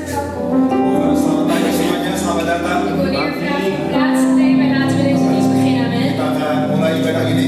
Selamat pagi semuanya, selamat datang. Ik wil de Heer vragen plaats te nemen en laten we deze dienst beginnen. Amen. Kita akan mulai ibadah ini.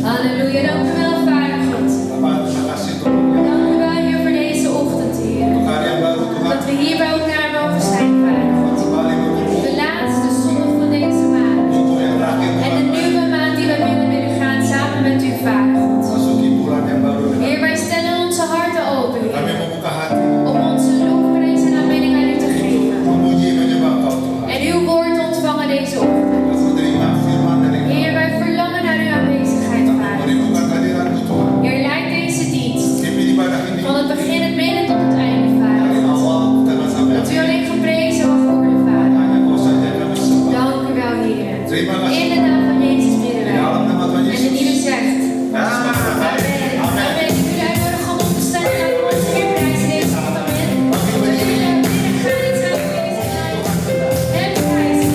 Halleluja. Dank u wel, Vader God. Bapak, terima kasih Tuhan. Dank u wel, Heer, voor deze ochtend, Heer. Untuk hari yang baru Tuhan. Dat we hier bij elkaar mogen zijn, Vader God. Kembali berkumpul. De laatste zondag van deze maand. Untuk yang terakhir En de Tuhan. nieuwe maand die we binnen willen gaan samen met u, Vader God. Masuki bulan yang baru dengan Heer, wij stellen onze harten open, kami Heer. membuka hati. Om onze loofprijs en aanbidding aan u te geven. Memuji menyembah Kau Tuhan. En uw woord ontvangen deze ochtend. Dan menerima firman dari Kau. Heer, wij verlangen naar uw aanwezigheid, Vader. Merindukan kehadiran-Mu Tuhan. Heer, leid deze dienst. Pimpin ibadah ini. Van het begin, het midden tot het einde, Vader. Dari awal karena sampai Dat u akhir. alleen geprezen mag worden, Vader. Hanya Kau saja yang kami sembah. Dank u wel, Heer. Terima kasih. In de naam van Jezus bidden Di wij. dalam nama Tuhan En Yesus. in ieder zegt. Amen. Amen. Amen. Amen. Ik wil u uitnodigen om op te staan en aan ons Heer prijzen deze ochtend. Amen. Bagi We berdiri. willen gaan iets aanwezig en prijzen.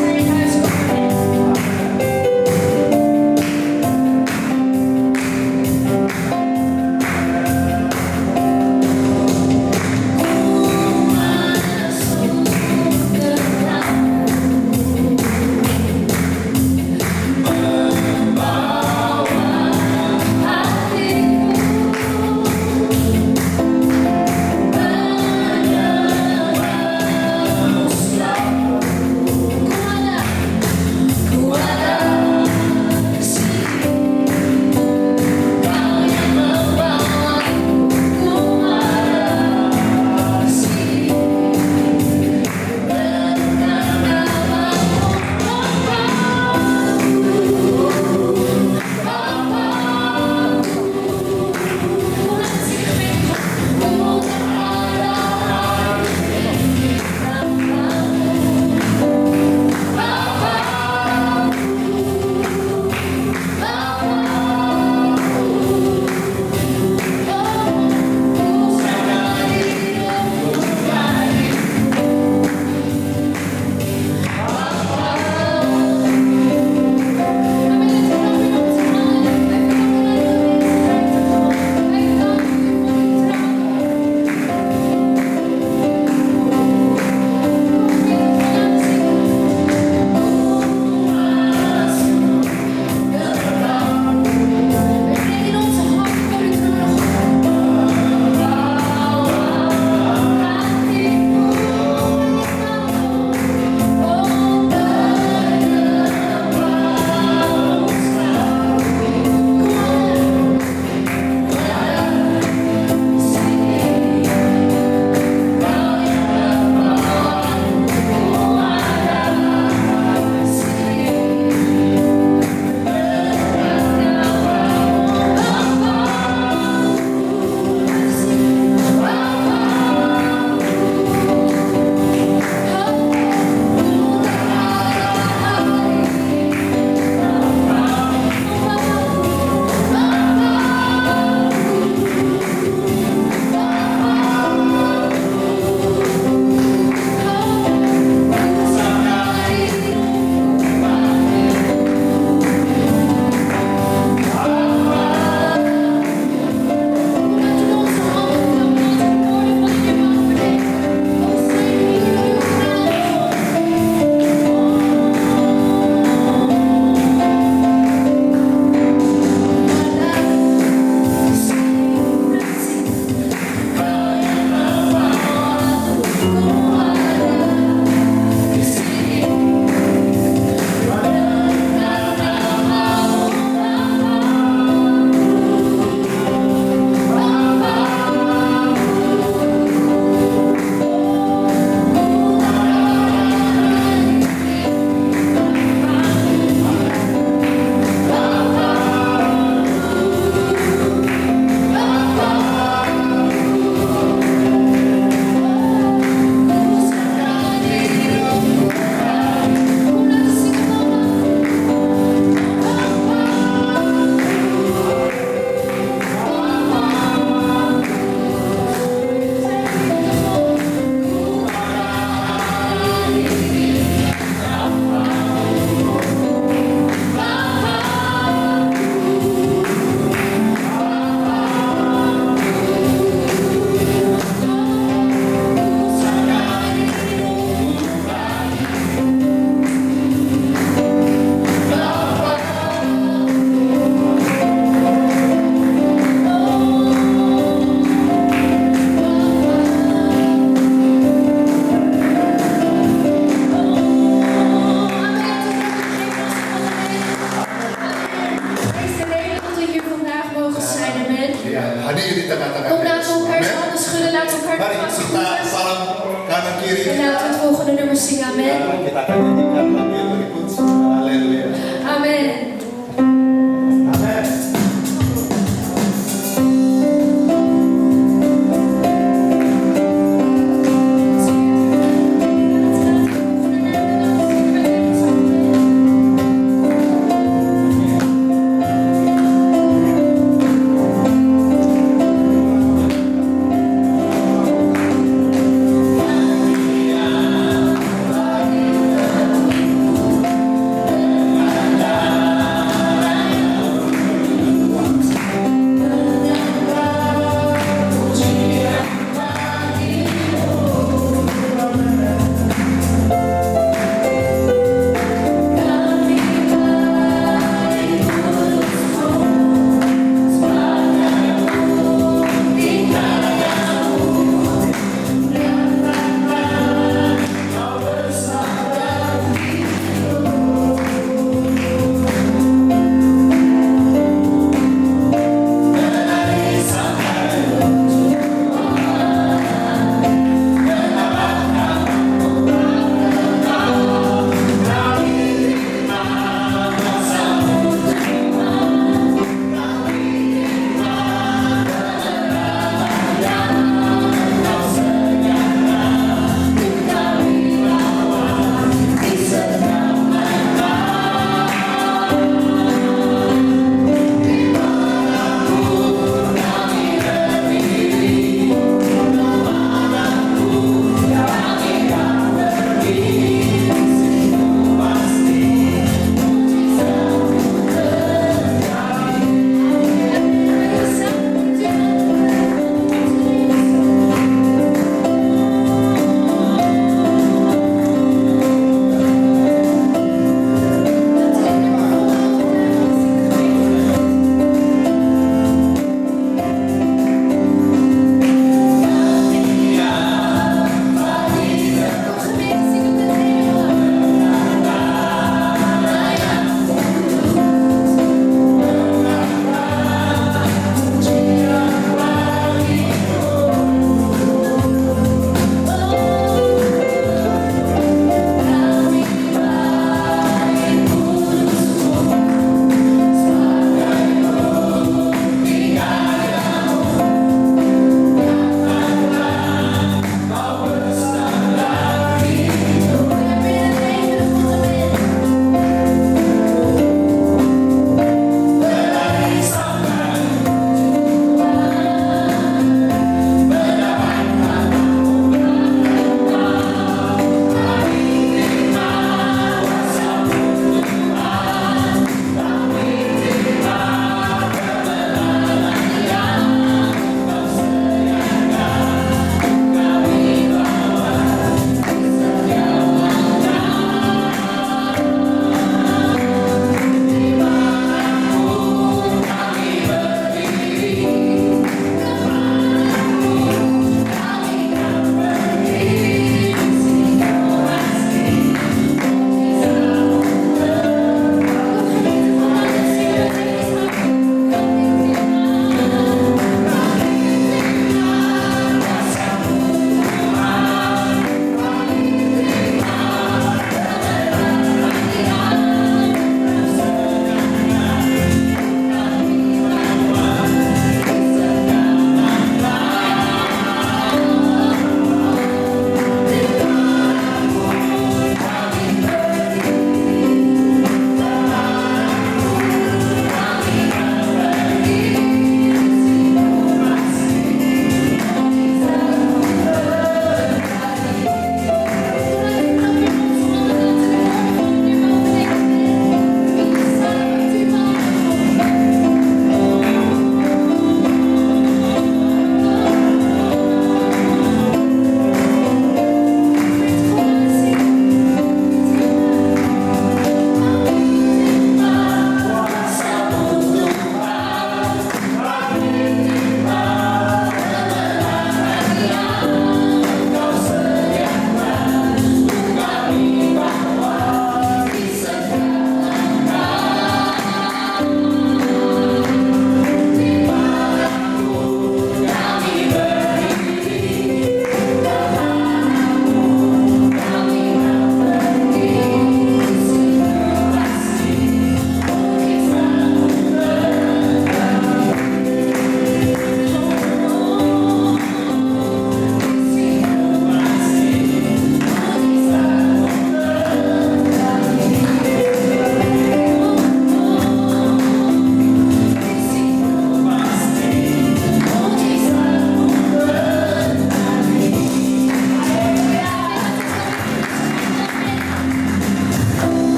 Zijn huis komen. Kom aan, Mesias. salam kanan kiri. Kenalkan po ako na nursing. Amen. Kita akan nyanyikan lagu yang berikut. Haleluya. Amen. Amen. Amen.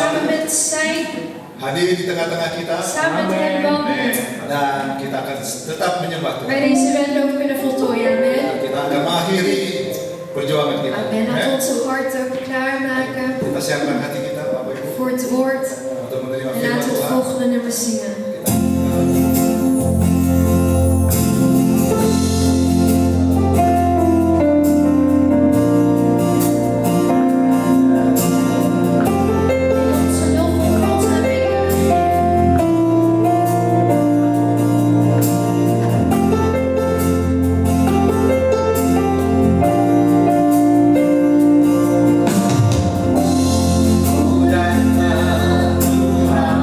samen met zijn, hadir di tengah-tengah kita. samen met hem wandelt. Dan kita akan tetap menyembah Tuhan. Wij deze wendel ook kunnen voltooien. Amen. Kita akan mengakhiri perjuangan kita. Amen. Laten we Amen. onze harten klaarmaken Kita siapkan hati kita, Bapak Ibu, voor het woord. untuk menerima En firman laten we het Tuhan. volgende nummer zingen. Onze lof voor God aanbidden. Ku datang Tuhan,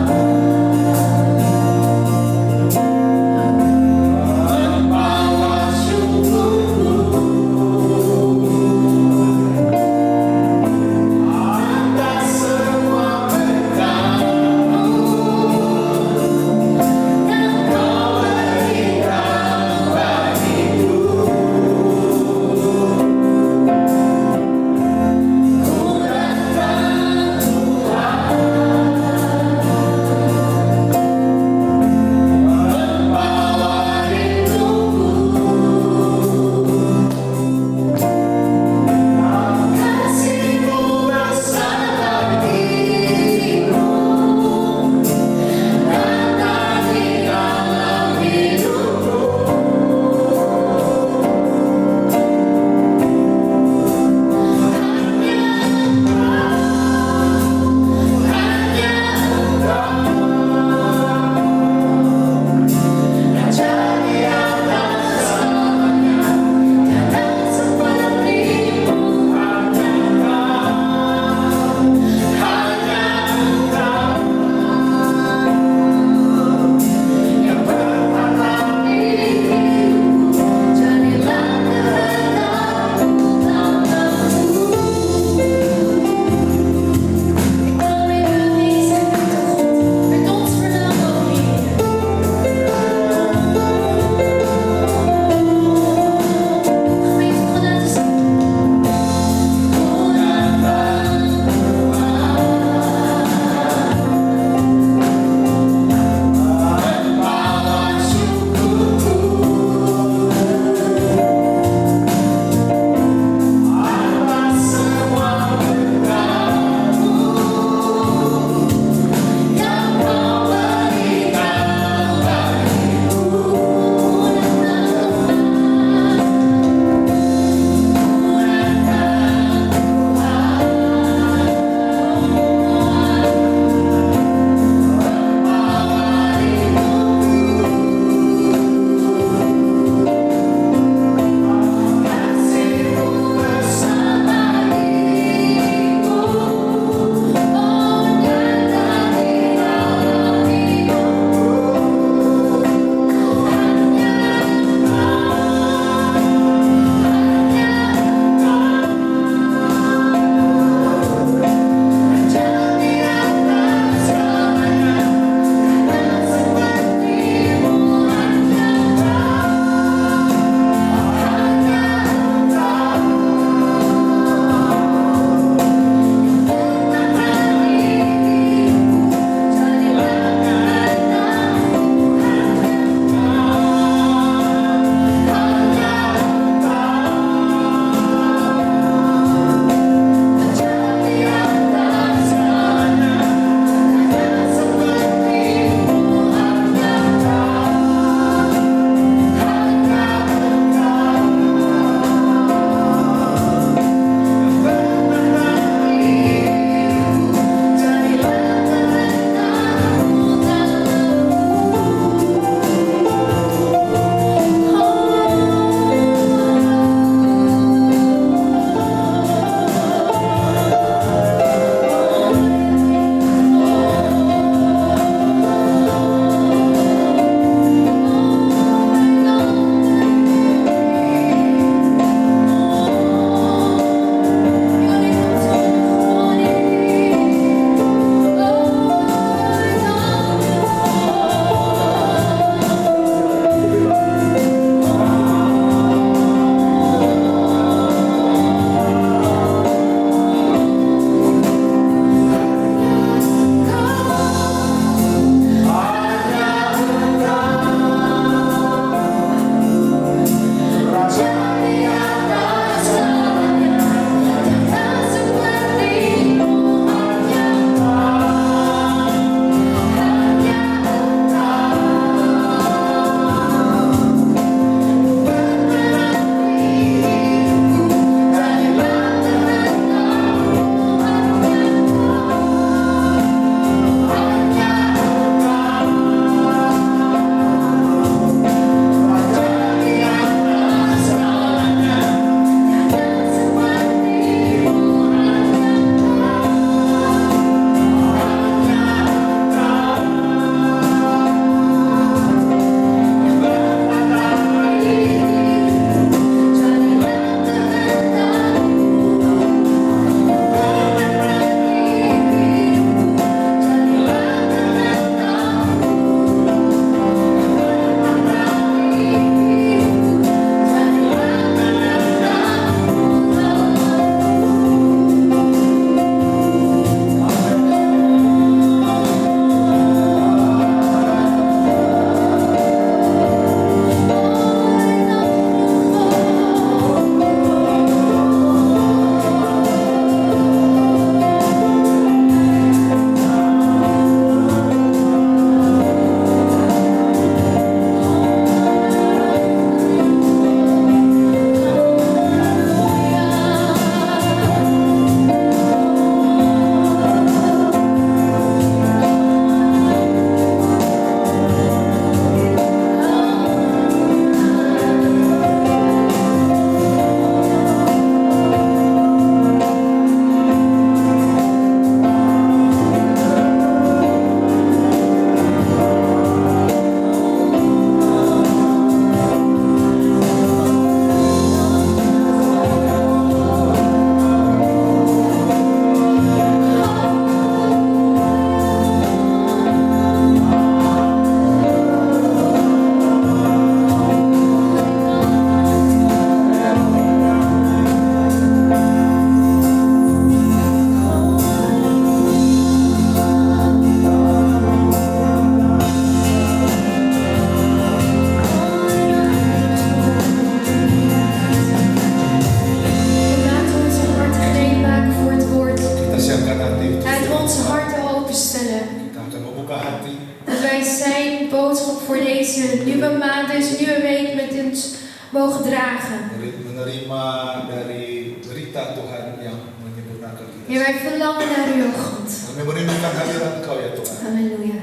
openstellen. Kita akan membuka hati. Dat wij zijn boodschap voor deze nieuwe maand, deze nieuwe week met ons mogen dragen. Menerima dari berita Tuhan yang menyempurnakan kita. Heer, wij verlangen naar u, o God. Kami merindukan hadirat Engkau ya Tuhan. Halleluja.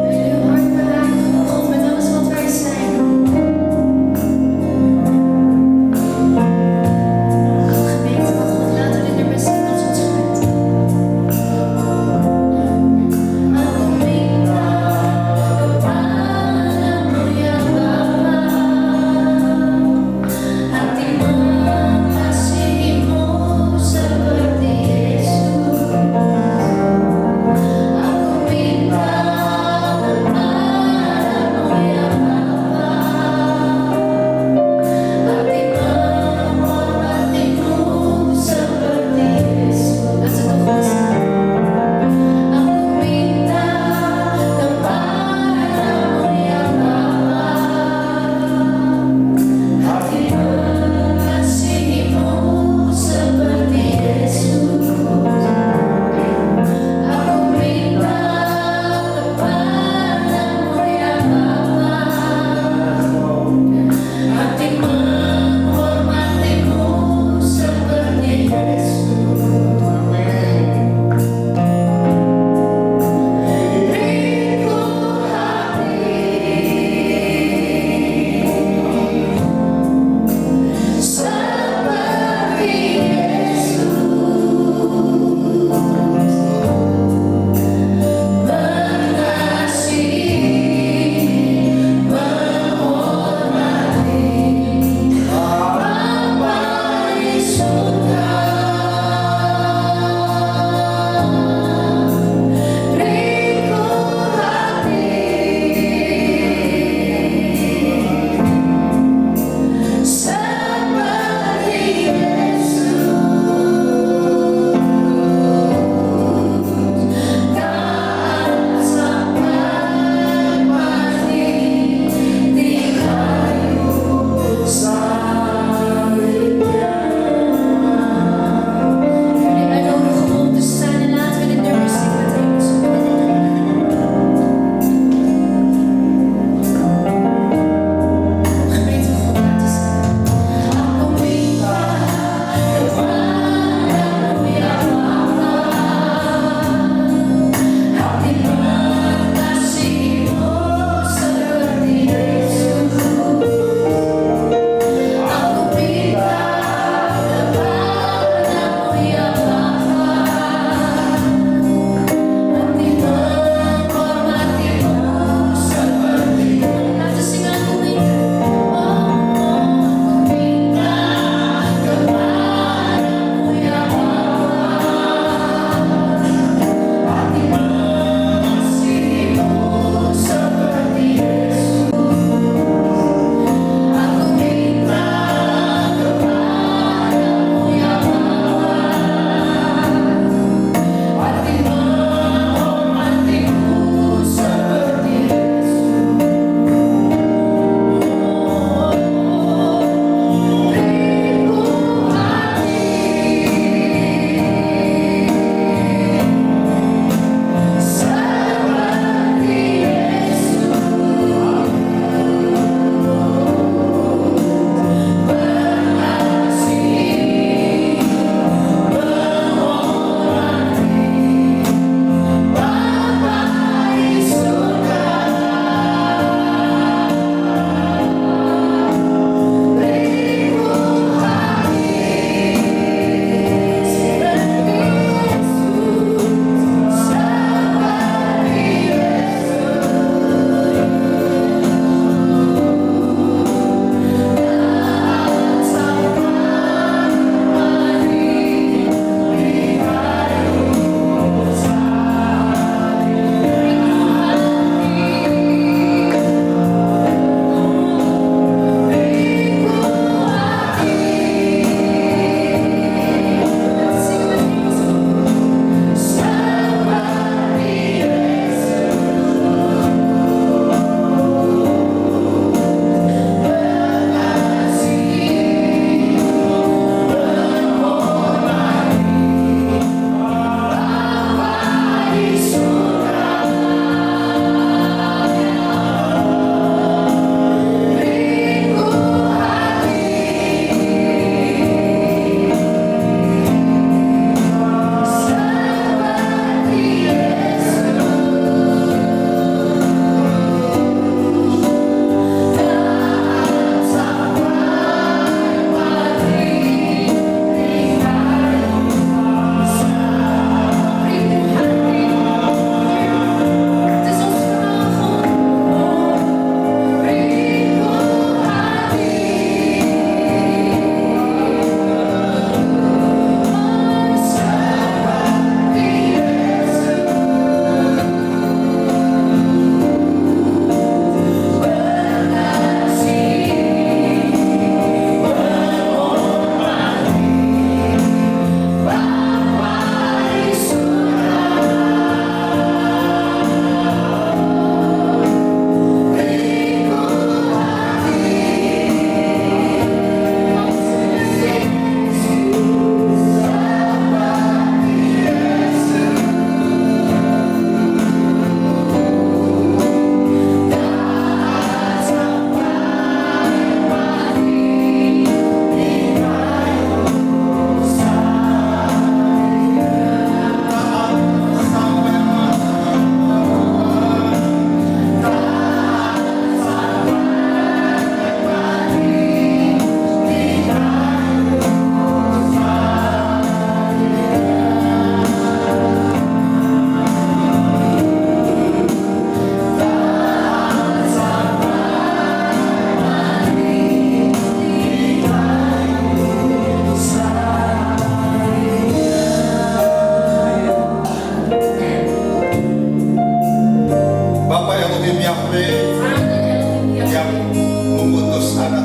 Wil uw hart behagen, o God, met alles wat wij zijn.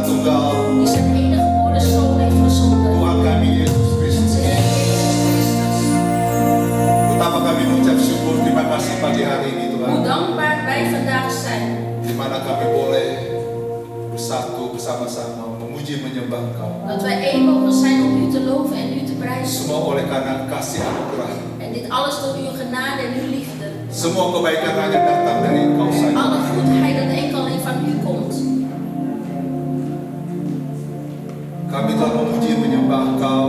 Tunggal die zijn enige geboren Zoon heeft gezonden. Tuhan kami Yesus Kristus. Onze Heer Jezus Christus. Betapa kami mengucap syukur, terima kasih pagi hari ini Hoe Tuhan, dankbaar wij vandaag zijn. di mana kami boleh bersatu bersama-sama memuji menyembah Engkau. Dat wij één mogen zijn om u te loven en u te prijzen. Semua oleh karena kasih anugerah. En dit alles door uw genade en uw liefde. Semua kebaikan hanya datang dari Engkau saja. Alle goedheid dat enkel alleen van u komt. Kami telah memuji menyembah Engkau.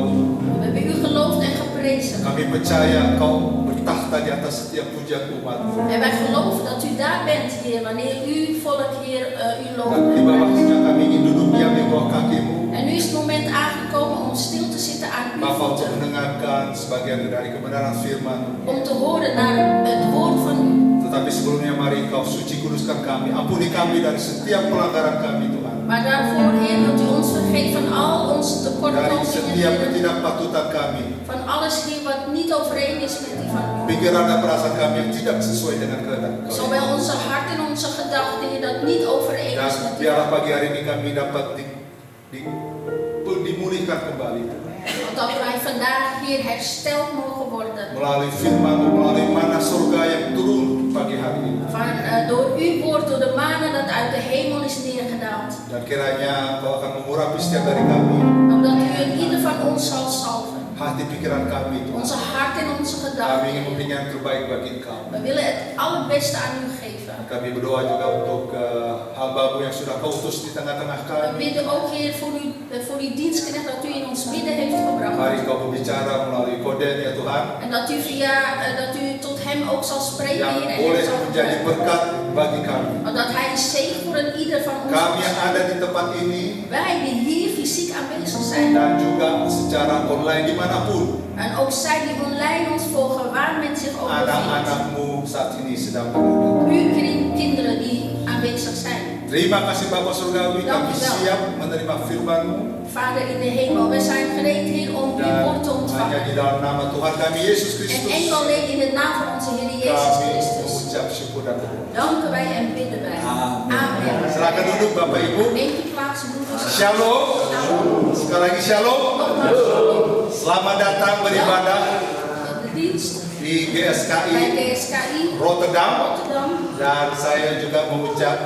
We hebben u geloofd en geprezen. Kami percaya Engkau bertakhta di atas setiap pujian umat-Mu. En wij geloven dat u daar bent, Heer, wanneer uw volk, Heer, u Dan loopt. di bawahnya kami ingin duduk diam di bawah kaki-Mu. En nu is het moment aangekomen om stil te zitten aan uw Bapa, untuk voeten. mendengarkan sebagian dari kebenaran firman-Mu. Om te horen naar het woord van u. Tetapi sebelumnya mari Engkau suci kuduskan kami. Ampuni kami dari setiap pelanggaran kami Tuhan. Maar daarvoor, Heer, wilt u ons vergeven van al onze Dari tekortkomingen, setiap Heer. ketidakpatutan kami. Van alles, Heer, wat niet overeen is met die van u. Pikiran dan perasaan kami yang tidak sesuai dengan kehendak Engkau. Zowel onze hart en onze gedachten, Heer, dat niet overeen Dan is met die biarlah van u. pagi hari ini kami dapat dimulihkan kembali Want dat wij vandaag, Heer, hersteld mogen worden. melalui firman-Mu, melalui mana surga yang turun pagi hari ini. Door uw woord, door de manen dat uit de hemel is neergedaald. Dan kiranya Engkau akan mengurapi setiap dari kami, Omdat u in ieder van ons zal salven. hati pikiran kami Tuhan. Onze hart en onze Kami gedachten. ingin memberikan yang terbaik bagi Engkau. We willen het allerbeste aan u geven. Kami berdoa juga untuk hamba-Mu yang sudah Kau utus di tengah-tengah We kami. bidden ook, Heer, voor uw dienstknecht dat u in ons midden heeft gebracht. Mari Kau berbicara melalui Koden ya Tuhan, En dat u tot hem ook zal spreken, yang Heer, en boleh hem zal menjadi gebruiken. berkat bagi kami. Dat hij een zegen voor een ieder van ons Kami zal yang zijn. ada di tempat ini Wij die hier fysiek aanwezig zijn. dan juga secara online dimanapun En ook zij die online ons volgen, waar men zich ook bevindt. anak-anak-Mu saat ini sedang berada. Uw kinderen die aanwezig zijn. Terima kasih Bapa Surgawi, kami siap menerima firman-Mu Vader in de hemel, wij zijn gereed, Heer, om uw dan woord te hanya ontvangen. di dalam nama Tuhan kami Yesus En Kristus enkel alleen in de naam van onze Heer Jezus kami Christus. mengucap syukur dan berdoa. Danken wij en bidden wij. Amen. Silakan duduk Bapak Ibu. Neem uw plaats, broeders. Shalom. Sekali lagi shalom. Nogmaals, Selamat datang beribadah de dienst di bij GSKI GSKI Rotterdam. Rotterdam. Dan saya juga mengucap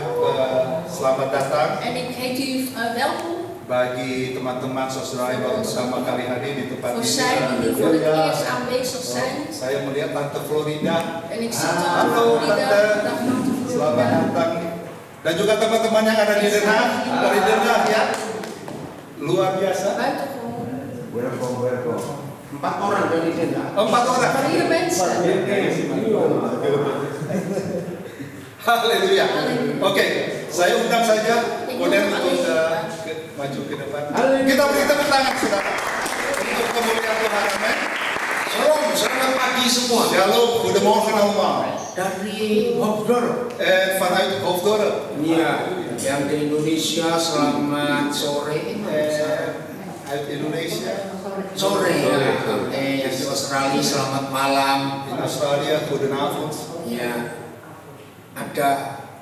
selamat datang En ik heet u welkom bagi teman-teman saudara yang baru pertama kali hadir di tempat voor ini. zij die voor het eerst aanwezig zijn. Saya melihat Tante Florida. En ik zie Tante Halo Florida. Tante, Dag Tante selamat Florida. datang. Dan juga teman-teman yang ada di Den Haag, dari Den Haag ya. Luar biasa. Buitengewoon. Welkom. 4 orang dari Denda. 4 orang. 4 mensen. Haleluya. Haleluya. Oke, saya undang saja Koden untuk maju ke depan. Kita beri tepuk tangan saudara untuk kemuliaan Tuhan. Amin. Shalom, selamat pagi semua. Shalom, goedemorgen allemaal. Dari Hofdor. Vanuit Hoofddorp. Iya, yang di Indonesia selamat sore. Uit Indonesia. Sore ya. Yang di Australia selamat malam. In Australia, goedenavond. Ya, ada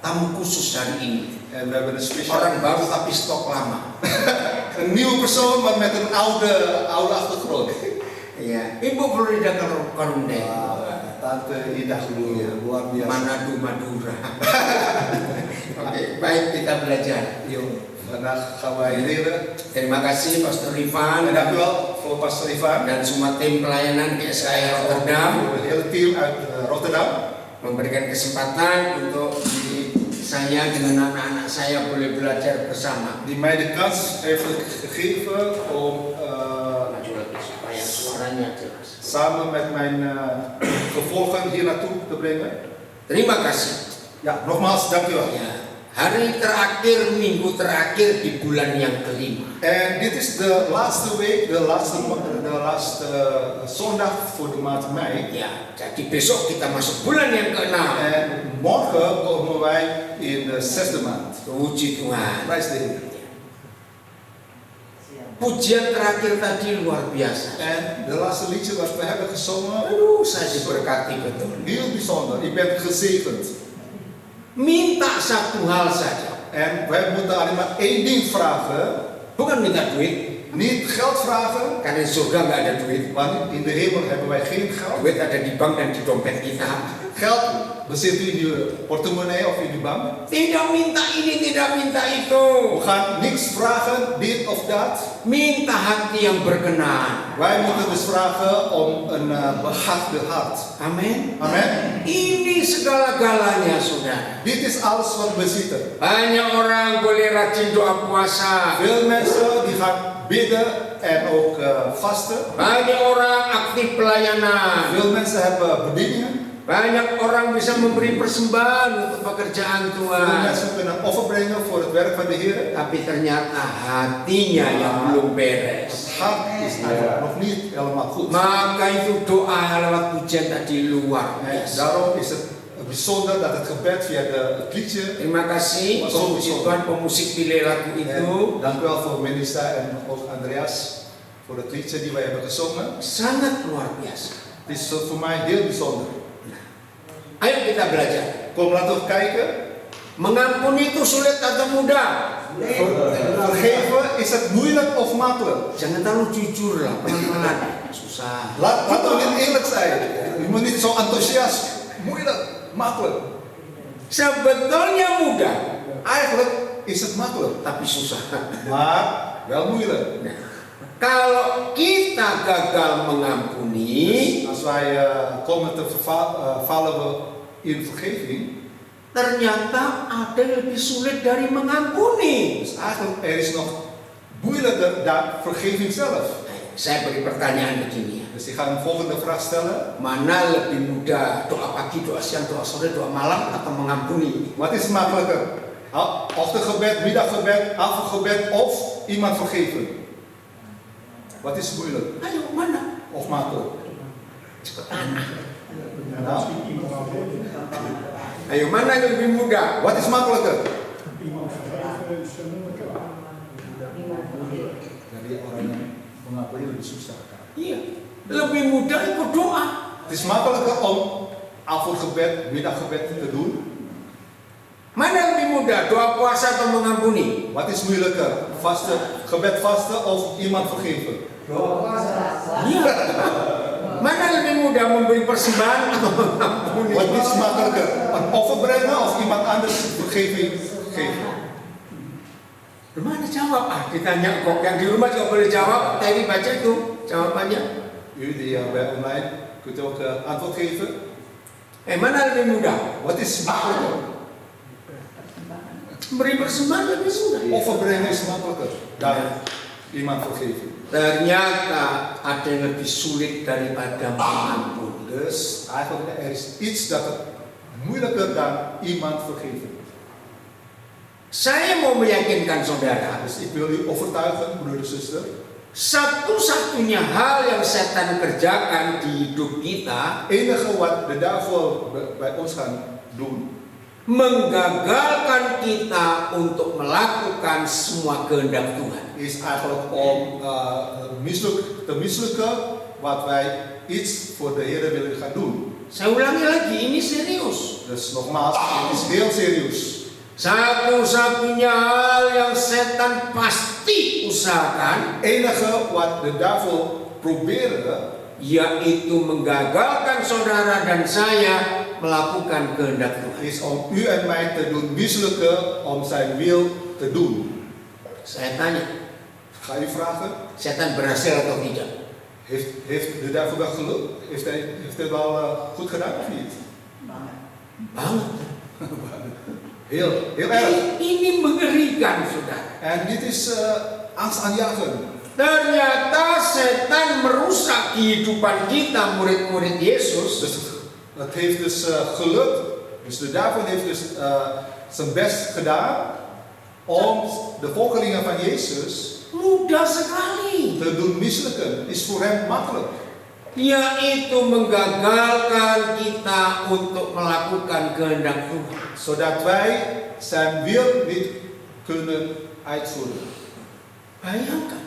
tamu khusus hari ini. En we hebben een speciaal. Orang baru tapi stok lama. Een nieuwe persoon, maar met een oude achtergrond. Iya, Ibu Florida Karunde. Tante Ida dulu ya, luar biasa. Manado Madura. Oke, baik kita belajar. Yuk. Vandaag gaan wij leren. Terima kasih Pastor Ivan En dank u wel voor Pastor Ivan. dan semua tim pelayanan GSKI Rotterdam Het hele team uit Rotterdam. memberikan kesempatan untuk saya dengan anak-anak saya boleh belajar bersama. Die mij de kans heeft gegeven om Maju lagi supaya suaranya jelas. samen met mijn gevolgen hier naartoe te brengen. Terima kasih. Ja, nogmaals, dank u wel. Ya, hari terakhir, minggu terakhir di bulan yang kelima. En dit is de laatste week, de laatste zondag voor de maand mei. Ya, jadi besok kita masuk bulan yang ke-6. En morgen komen wij in de 6e maand. Puji Tuhan. Prijs de Heer. Pujian terakhir tadi luar biasa. En de laatste liedje wat we hebben gezongen, Aduh, saya diberkati betul. heel bijzonder. Je bent gezegend. Minta satu hal saja. En wij moeten alleen maar één ding vragen. Bukan minta duit, Niet geld vragen, karena di surga nggak ada duit. want in de hemel hebben wij geen geld. Duit ada di bank dan di dompet kita. Geld bezit u in uw portemonnee of in uw bank. Tidak minta ini, tidak minta itu. We gaan niks vragen, dit of dat. Minta hati yang berkenan. Wij moeten dus vragen om een behaagde hart. Amin. Amen. Ini segala-galanya, saudara. Dit is alles wat we zitten. Banyak orang boleh rajin doa puasa. Veel mensen die gaan bidden en ook vasten. Banyak orang aktif pelayanan. Veel mensen hebben bedieningen. Banyak orang bisa memberi persembahan untuk pekerjaan Veel Tuhan. mensen kunnen offer brengen voor het werk van de Heer. Tapi ternyata hatinya yang belum beres. Het hart is eigenlijk nog niet helemaal goed. Maka itu doa lewat pujian tadi luar En biasa. daarom is het bijzonder dat het gebed via het liedje. Terima kasih pemuji Tuhan, pemusik pilih lagu itu. En dank u wel voor Melissa en ook Andreas voor het liedje die wij hebben gezongen. Sangat luar biasa. Het is voor mij heel bijzonder. Ayo kita belajar. Kom, laten we kijken. Mengampuni itu sulit atau mudah? Vergeven, is het moeilijk of makkelijk? Jangan terlalu jujur lah, pelan-pelan. Susah. Laten we niet eerlijk zijn. Je moet niet zo enthousiast. Moeilijk, makkelijk. Sebetulnya mudah, Eigenlijk is het makkelijk, tapi susah. maar wel moeilijk. Kalau kita gagal mengampuni, Als wij komen te vallen in vergeving, ternyata ada yang lebih sulit dari mengampuni. dus eigenlijk er is nog moeilijker dan vergeving zelf. Saya beri pertanyaan begini ya. Dus ik ga een volgende vraag stellen. Mana lebih mudah, doa pagi, doa siang, doa sore, doa malam, atau mengampuni? Wat is makkelijker? Ochtendgebed, middaggebed, avondgebed of iemand vergeven? Wat is moeilijk Ayo, mana? of makkelijk? Cepetan. Nou, Ayo, mana yang lebih mudah? wat is makkelijker? Dari orang yang mengakui lebih susah. Iya, lebih mudah ikut doa. Het is makkelijker om avondgebed, middaggebed te doen. Mana lebih mudah, doa puasa atau mengampuni? Wat is moeilijker? Gebed vasten of iemand vergeven? Iya. Mana lebih mudah, memberi persembahan atau mengampuni? Wat is makkelijker? Een offer brengen of iemand anders vergeving geven? Gimana jawab? Ditanya kok yang di rumah juga boleh jawab. Tadi baca itu jawabannya. U die bij online kunt ook antwoord geven. Mana lebih mudah? Wat is makkelijker? Memberi persembahan lebih mudah. Offer brengen is makkelijker dan iemand vergeven. Ternyata ada yang lebih sulit daripada mengampuni. Dus eigenlijk er is iets dat het moeilijker dan iemand vergeven. Saya mau meyakinkan saudara, Dus ik wil u overtuigen, broeder en zuster. satu-satunya hal yang setan kerjakan di hidup kita, Enige wat de duivel bij ons gaan doen, menggagalkan kita untuk melakukan semua kehendak Tuhan. is eigenlijk om te mislukken wat wij iets voor de Heer willen gaan doen. Saya ulangi lagi, ini serius. Dus nogmaals, het is heel serieus. Satu-satunya hal yang setan pasti usahakan, Enige wat de duivel proberen, yaitu menggagalkan saudara dan saya melakukan kehendak Tuhan. is om u en mij te doen mislukken om zijn wil te doen. Saya tanya, Ga u vragen, setan berhasil atau tidak? heeft de duivel wel geluk? Heeft hij wel goed gedaan of niet? Banget. Heel erg. Ini mengerikan, saudara. En dit is angstaanjagend. Ternyata setan merusak kehidupan kita, murid-murid Yesus. Dus het heeft dus gelukt. Dus de duivel heeft dus zijn best gedaan om de volgelingen van Jezus Mudah sekali. te doen mislukken. Is voor hem makkelijk. Yaitu menggagalkan kita untuk melakukan kehendak Tuhan. Zodat wij zijn wil niet kunnen uitvoeren. Bayangkan.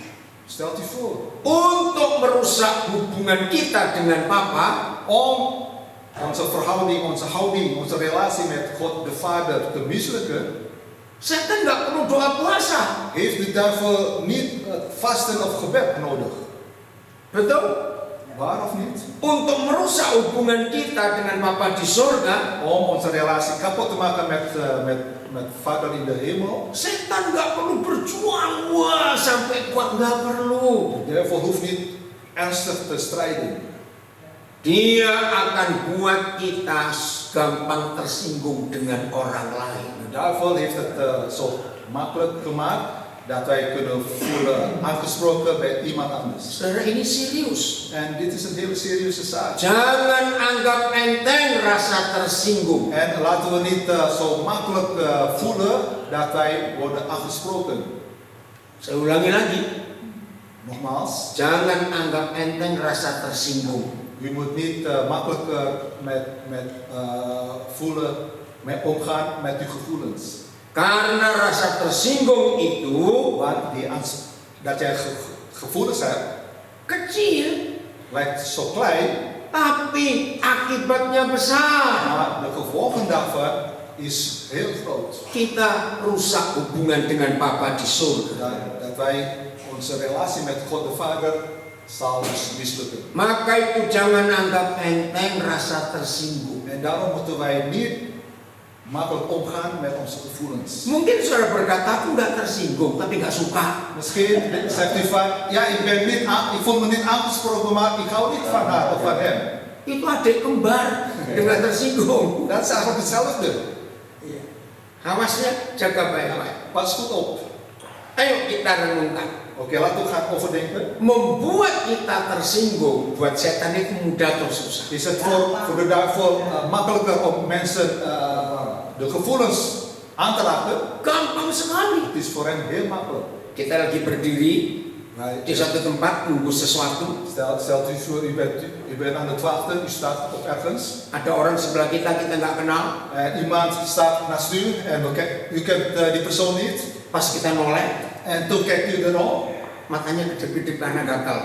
Stelt u voor. Untuk merusak hubungan kita dengan Bapa, Om onze verhouding, onze houding, onze relatie met God de Vader te mislukken. Setan nggak perlu doa puasa. Heeft de duivel niet het vasten of gebed nodig? Betul? Waar of niet? Untuk merusak hubungan kita dengan Bapa di surga, Om onze relatie kapot te maken met Vader in de hemel. setan nggak perlu berjuang wah sampai kuat, nggak perlu. De duivel hoeft niet ernstig te strijden. Dia akan buat kita gampang tersinggung dengan orang lain. De duivel heeft het zo makkelijk gemaakt dat wij kunnen voelen aangesproken bij iemand anders. Saudara, ini serius. En dit is een hele serieuze zaak. Jangan anggap enteng rasa tersinggung. En laten we niet zo makkelijk voelen dat wij worden aangesproken. Saya ulangi lagi. Nogmaals, Jangan anggap enteng rasa tersinggung. u moet niet makkelijk met omgaan met uw gevoelens. Karena rasa tersinggung itu Want dat jij gevoelens hebt, kecil, lijkt zo klein, tapi akibatnya besar. maar de gevolgen daarvan is heel groot. Kita rusak hubungan dengan Bapa di surga. Dat wij onze relatie met God de Vader zal mislukken. Maka itu jangan anggap enteng rasa tersinggung. En daarom moeten wij niet makkelijk omgaan met onze gevoelens. Mungkin saudara berkata, aku nggak tersinggung, tapi nggak suka. Misschien zegt u van, ja, ik voel me niet aangesproken, maar ik hou niet van haar of van hem. Itu adik kembar dengan tersinggung. Dat is eigenlijk hetzelfde. Awasnya jaga baik-baik. Pas goed op. Ayo kita renungkan. Oké, laten we gaan overdenken. Membuat kita tersinggung buat setan itu mudah atau susah? Is het voor de duivel makkelijker om mensen de gevoelens aan te raken? Gampang sekali. Het is voor hen heel makkelijk. Kita lagi berdiri di satu tempat nunggu sesuatu. Stelt u voor, u bent aan het wachten, u staat op ergens. Ada orang sebelah kita nggak kenal. Iemand staat naast u en u kent die persoon niet. Pas kita noleh, En toen kijkt u erom. matanya kedip-kedip karena gatal.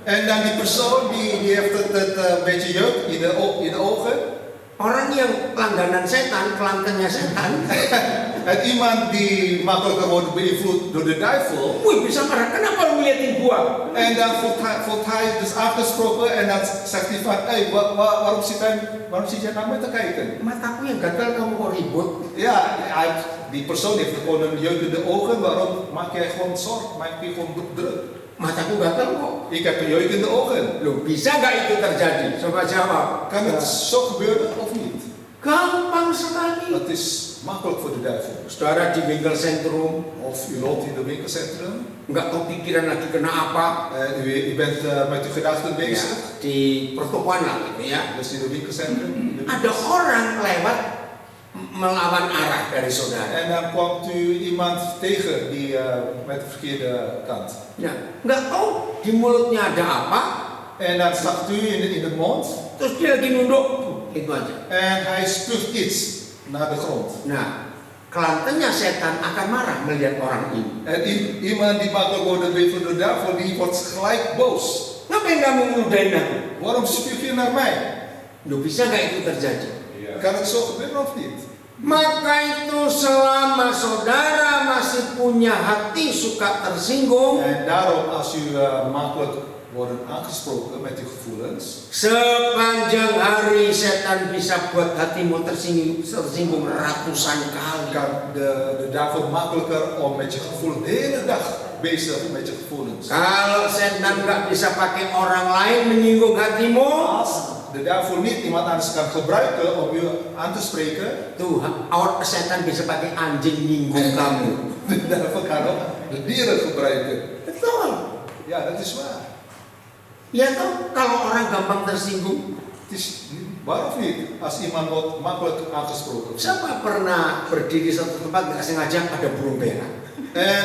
En dan die persoon die heeft het een beetje jeuk in de ogen. Orang yang langganan setan, pelanggannya setan. En iemand die makkelijker wordt beïnvloed door de duivel. Wih, bisa marah, kenapa lu liatin gua? En dan voelt hij dus aangesproken en dan zegt hij van, hey, waarom zit jij naar mij te kijken? Mataku yang gatal, kamu kok ribut? Ja, die persoon heeft gewoon een jeuk in de ogen. Waarom maak jij gewoon zorg? Maak je gewoon druk? Mataku gatal kok. Ik heb een jeuk in de ogen. Loh, bisa nggak itu terjadi? Coba jawab. Kan het zo gebeuren of niet? Gampang sekali. Dat is makkelijk voor de duivel. Saudara di winkelcentrum, Of u loopt in de winkelcentrum. nggak kepikiran lagi kena apa. U bent met uw gedachten Ya, bezig. di pertokoan lah gitu ya. Dus in de winkelcentrum. Ada orang lewat melawan arah dari saudara. En dan komt u iemand tegen die met de verkeerde kant. Ya, nggak tahu di mulutnya ada apa. En dan zakt u in de mond. Terus dia lagi nunduk, itu aja. En hij spuugt iets naar de grond. Nah, kelantennya setan akan marah melihat orang ini. En iemand die makkelijk wordt beïnvloed door de duivel, die wordt gelijk boos. Ngapain kamu ngeludahin aku? Waarom spuug je naar mij? Loh, bisa nggak itu terjadi? Kan het zo gebeuren of niet? Maka itu selama saudara masih punya hati suka tersinggung, En daarom, als u makkelijk wordt aangesproken met uw gevoelens, sepanjang hari setan bisa buat hatimu tersinggung ratusan kali. kan de duivel makkelijker om met je gevoelens de hele dag bezig met je gevoelens. Kalau setan nggak bisa pakai orang lain menyinggung hatimu, De duivel niet iemand anders kan gebruiken om u aan te spreken. tuh setan bisa pakai anjing nyinggung kamu. De duivel kan ook de dieren gebruiken. Betul. Ja, dat is waar. Ya toh, kalau orang gampang tersinggung, Het is waar of niet? Als iemand wordt makkelijk aangesproken. siapa pernah berdiri satu tempat nggak sengaja ada burung berak? En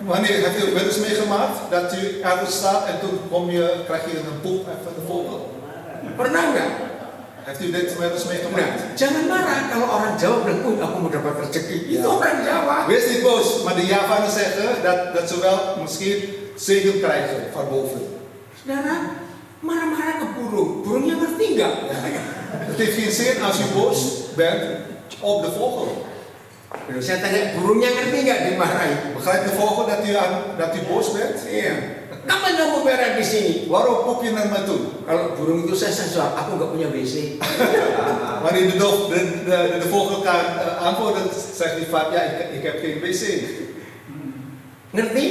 wanneer heb je wel eens meegemaakt dat u ergens staat en toen krijg je een poep van de vogel? Pernah nggak? Heeft u dit wel eens meegemaakt? Nah, jangan marah kalau orang Jawa bilang, aku mau dapat rezeki. Itu orang Jawa. Wees niet boos, maar de Javanen zeggen dat ze wel misschien zegen krijgen van boven. Saudara, marah-marah ke burung. Burungnya ngerti nggak? Het heeft geen zin als u boos bent op de vogel. Lalu saya tanya, burungnya ngerti nggak dimarahi? Begrijpt de vogel dat u boos bent? Iya. Kapan kamu berak di sini? Waarom pop je naar me toe? Kalau burung itu saya jawab, aku nggak punya WC. Wanneer de vogel kan antwoorden, zegt hij vaak, ja, ik heb geen wc. Ngerti?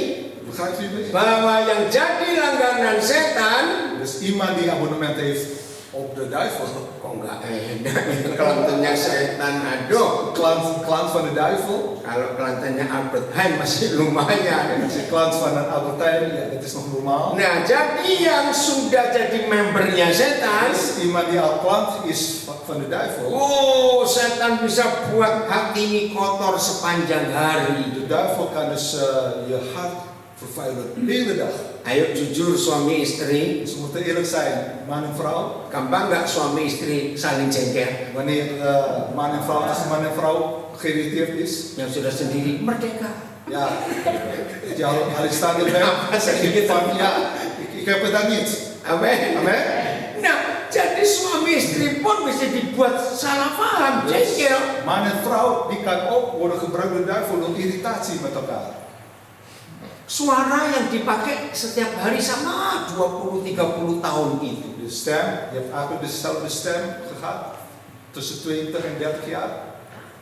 Begrijpt u het? Bahwa yang jadi langganan setan, Dus iemand die abonnement heeft op de duivel, kok nggak enak kelantannya setan, aduh. klant van de duivel, Kalau kelantannya Albert Heijn masih lumayan. als je klant van een Albertijn, ja, dat is nog normaal. Nah, jadi yang sudah jadi membernya setan, Als iemand die al klant is van de duivel, oh, setan bisa buat hati ini kotor sepanjang hari. de duivel kan dus je hart vervuilen de hele dag. Ayo jujur suami istri, Dus we moeten eerlijk zijn, man en vrouw. gampang nggak suami istri saling jengkel? Wanneer man en vrouw, als man en vrouw geïrriteerd is, Yang sudah sendiri merdeka. ja, dat je al iets staan erbij, zeg je van, ja, ik heb het dan niet. Amin. Amen? Nah, jadi suami istri pun bisa dibuat salah paham, jengkel. Man en vrouw, die kan ook worden gebruikt door de duivel om irritatie met elkaar. Suara yang dipakai setiap hari sama 20-30 tahun itu. De stem, je hebt eigenlijk dezelfde stem gehad, tussen 20 en 30 jaar.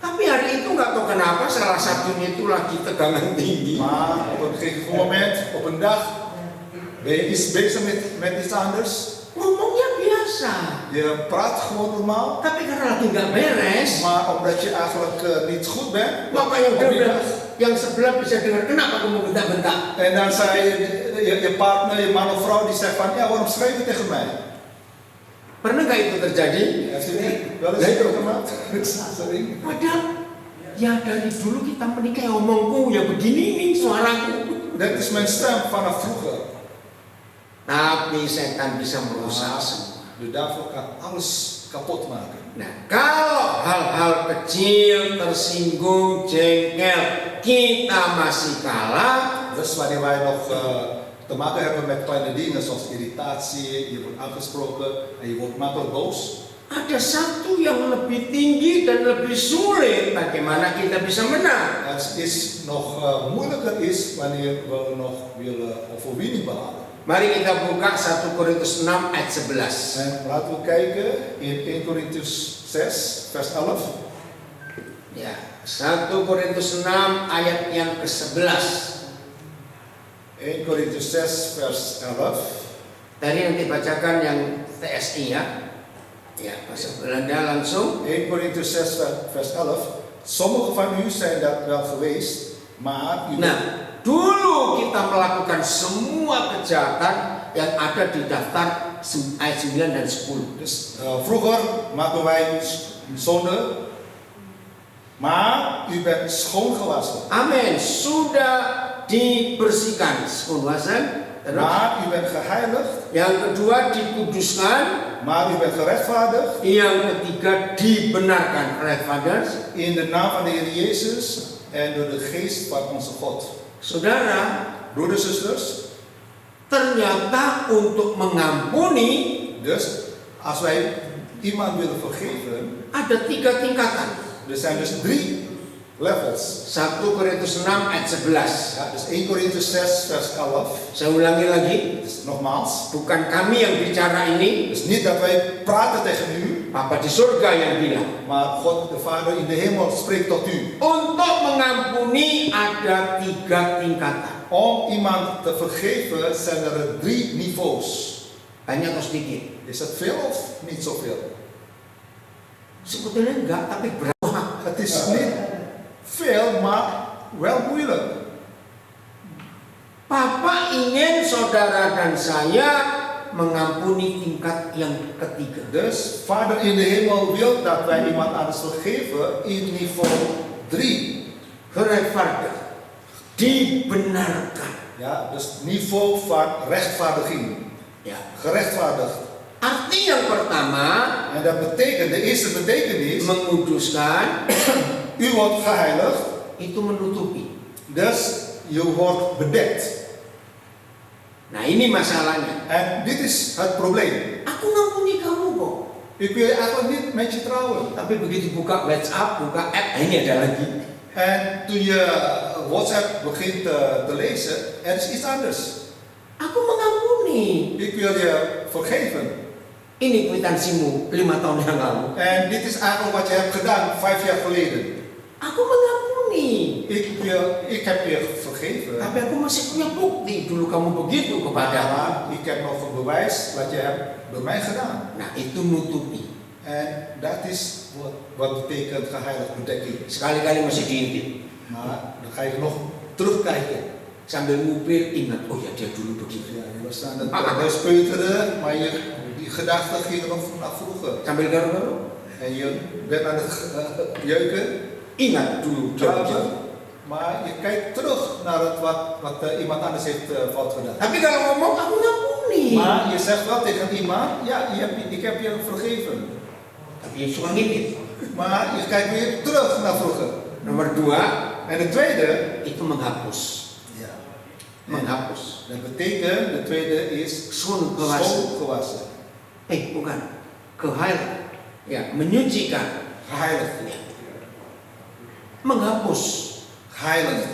Tapi hari itu nggak tahu kenapa salah satunya itu lagi tegangan tinggi. Maar op een gegeven moment, op een dag, ben je iets bezig met iets anders. Ngomongnya biasa. Je praat gewoon normaal, Tapi karena lagi nggak beres, maar omdat je eigenlijk niet goed bent, maka yang op die dengar, dag. yang sebelah bisa dengar, kenapa kamu bentak-bentak? En dan zei je partner, je man of vrouw, die zegt van, ja, waarom schreeuw je tegen mij? Pernah nggak itu terjadi? Heeft u niet wel eens meegemaakt? Sering. Padahal ya dari dulu kita menikah omongku ya begini nih suaraku. Dat is mijn stem vanaf vroeger. Tapi setan bisa merusak semua. De duivel kan alles kapot maken. Nah, kalau hal-hal kecil, tersinggung, jengkel, kita masih kalah, Dus wanneer wij nog te maken hebben met kleine dingen zoals irritatie, je wordt aangesproken en je wordt makkelijk boos. ada satu yang lebih tinggi dan lebih sulit. Bagaimana kita bisa menang? Het is nog moeilijker is wanneer we nog willen overwinning behalen. Mari kita buka 1 Korintus 6 ayat 11. En laten we kijken in 1 Korintiërs 6 vers 11. Ya, 1 Korintus 6 ayat yang ke-11. 1 Korintiërs 6 vers 11. Tadi nanti bacakan yang TSI ya. Ya, bahasa Belanda langsung. 1 Korintiërs 6 vers 11. Sommigen van u zijn dat wel geweest, maar u Nah, dulu kita melakukan semua kejahatan yang ada di daftar ayat 9 dan 10. Dus vroeger maken wij zonde, maar u bent schoongewassen. Amin, sudah dibersihkan, schoonwassen. Terus, Maar u bent geheiligd, yang kedua dikuduskan, maar u bent gerechtvaardigd yang ketiga dibenarkan, right fathers. in de naam van de Heer Jezus en door de geest van onze God. Saudara, Broeders en zusters, ternyata untuk mengampuni dus als wij iemand willen vergeven, ada 3 tingkatan. er zijn dus 3 levels. 1 Korintus 6 ayat 11. Ja, dus 1 Korintiërs 6 vers 11. Saya ulangi lagi, Dus nogmaals, bukan kami yang bicara ini, dus niet dat wij praten tegen u, Bapa di surga yang bilang. maar God de Vader in de hemel spreekt tot u. Untuk mengampuni ada 3 tingkatan. Om iemand te vergeven zijn er 3 niveaus. Banyak atau sedikit? Is dat veel of niet zoveel? Sebetulnya enggak, tapi berat. Het is niet veel, maar wel moeilijk. Papa ingin saudara dan saya mengampuni tingkat yang ketiga. Dus Vader in de hemel wil dat wij iemand anders vergeven in niveau 3. Gerechtvaardigd, dibenarkan. Ja, dus niveau van rechtvaardiging. Ya. Gerechtvaardigd. Arti yang pertama, En dat betekent, de eerste betekenis, menguduskan u wordt geheiligd, itu menutupi. dus je wordt bedekt. Nah, ini masalahnya. En dit is het probleem. Aku ngampuni kamu kok. Ik wil eigenlijk niet met je trouwen. Tapi begitu buka WhatsApp, buka app, ini ada lagi. En toen je WhatsApp begint te lezen, er is iets anders. Aku mengampuni. Ik wil je vergeven. Ini kwitansimu 5 tahun yang lalu. En dit is eigenlijk wat je hebt gedaan 5 jaar geleden. Aku mengampuni. Ik heb je vergeven. Tapi aku masih punya bukti dulu kamu begitu kepada aku. Maar ik heb nog een bewijs wat je hebt bij mij gedaan. Nah, itu nutupi. En dat is wat betekent geheiligd bedekking. Sekali-kali masih diintip. Maar dan ga je nog terugkijken. Sambil ngupil ingat, oh ya dia dulu begitu. Ja, je was aan het speuteren, maar die gedachten gingen nog naar vroeger. Sambil garu-garu. En je bent aan het jeuken. Ingat dulu dia begitu. Trouwen, maar je kijkt terug naar wat iemand anders heeft fout gedaan. Tapi kalau ngomong aku ngampuni. Maar je zegt wel tegen iemand, ja, ik heb je vergeven. Tapi yang suka ngintip. Maar je kijkt weer terug naar vroeger. Nomor 2, En de tweede, itu menghapus. ja, Menghapus. dat betekent, de tweede is Sun kewasan. schoongewassen. Bukan. Kehailan. Ya, menyucikan. Geheiligd. Ya. Menghapus. Geheiligd.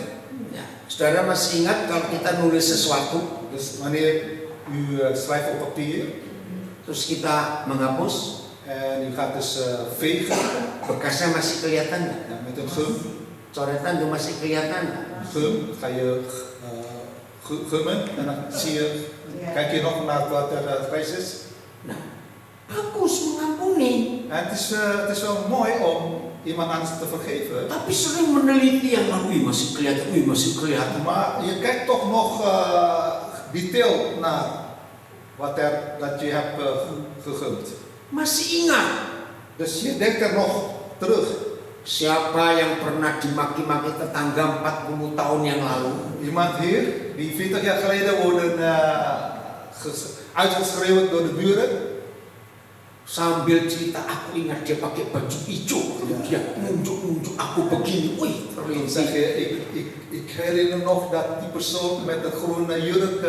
Ya. Saudara masih ingat kalau kita nulis sesuatu, Dus wanneer u schrijft op papier terus kita menghapus, en u gaat dus vegen, bekasnya masih kelihatan nggak? ja, met een gum, Coretan tuh masih kelihatan nggak? ga je gummen en dan zie je, kijk je nog naar wat er geweest is. Nah, bagus mengampuni. En het is wel mooi om iemand anders te vergeven, Tapi sering meneliti yang lalu, masih kelihatan. maar je kijkt toch nog detail naar dat je hebt gegumd. Masih ingat Dus je denkt er nog terug. siapa yang pernah dimaki-maki tetangga 40 tahun yang lalu? Iemand hier die 40 jaar geleden worden uitgeschreeuwd door de buren. Sambil cerita aku ingat dia pakai baju hijau, dia nunjuk aku begini, wih Dan zeg je, ik herinner nog dat die persoon met een groene jurk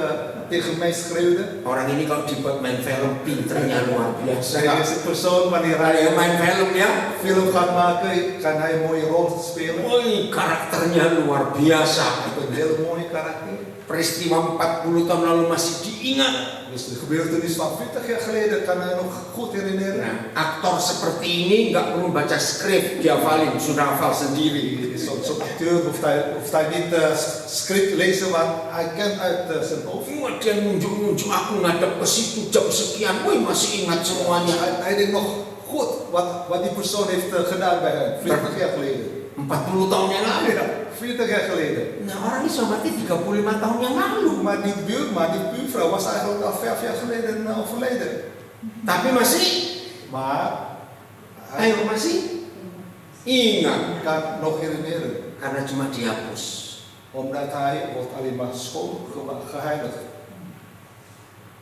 tegen mij schreeuwde. Orang ini kalau dibuat main film pinternya luar biasa. Deze persoon, wanneer Kalau hij main film ya, film gaat maken, kan hij een mooie rol spelen. wih karakternya luar biasa. Een heel mooi karakter. Peristiwa 40 tahun lalu masih diingat. Dus de gebeurtenis van 40 jaar geleden kan hij nog goed herinneren. Nah, aktor seperti ini nggak perlu baca skrip, dia hafalin, sudah hafal sendiri. Zo'n acteur hoeft hij niet script lezen, want hij kent uit zijn hoofd. Wah, dia nunjuk-nunjuk aku ngadep ke situ jam sekian, wih masih ingat semuanya. Hij denkt nog goed wat die persoon heeft gedaan bij hem 40 jaar geleden. 40 tahun yang lalu. Ja, 40 jaar geleden. Nah, orang ini berarti 35 tahun yang lalu. Maar die buurman, die buurvrouw was eigenlijk al 5 jaar geleden overleden. Tapi masih, Maar ayo masih ingat. kan nog herinneren. Karena cuma dihapus. Omdat hij wordt alleen maar schoon geheiligd.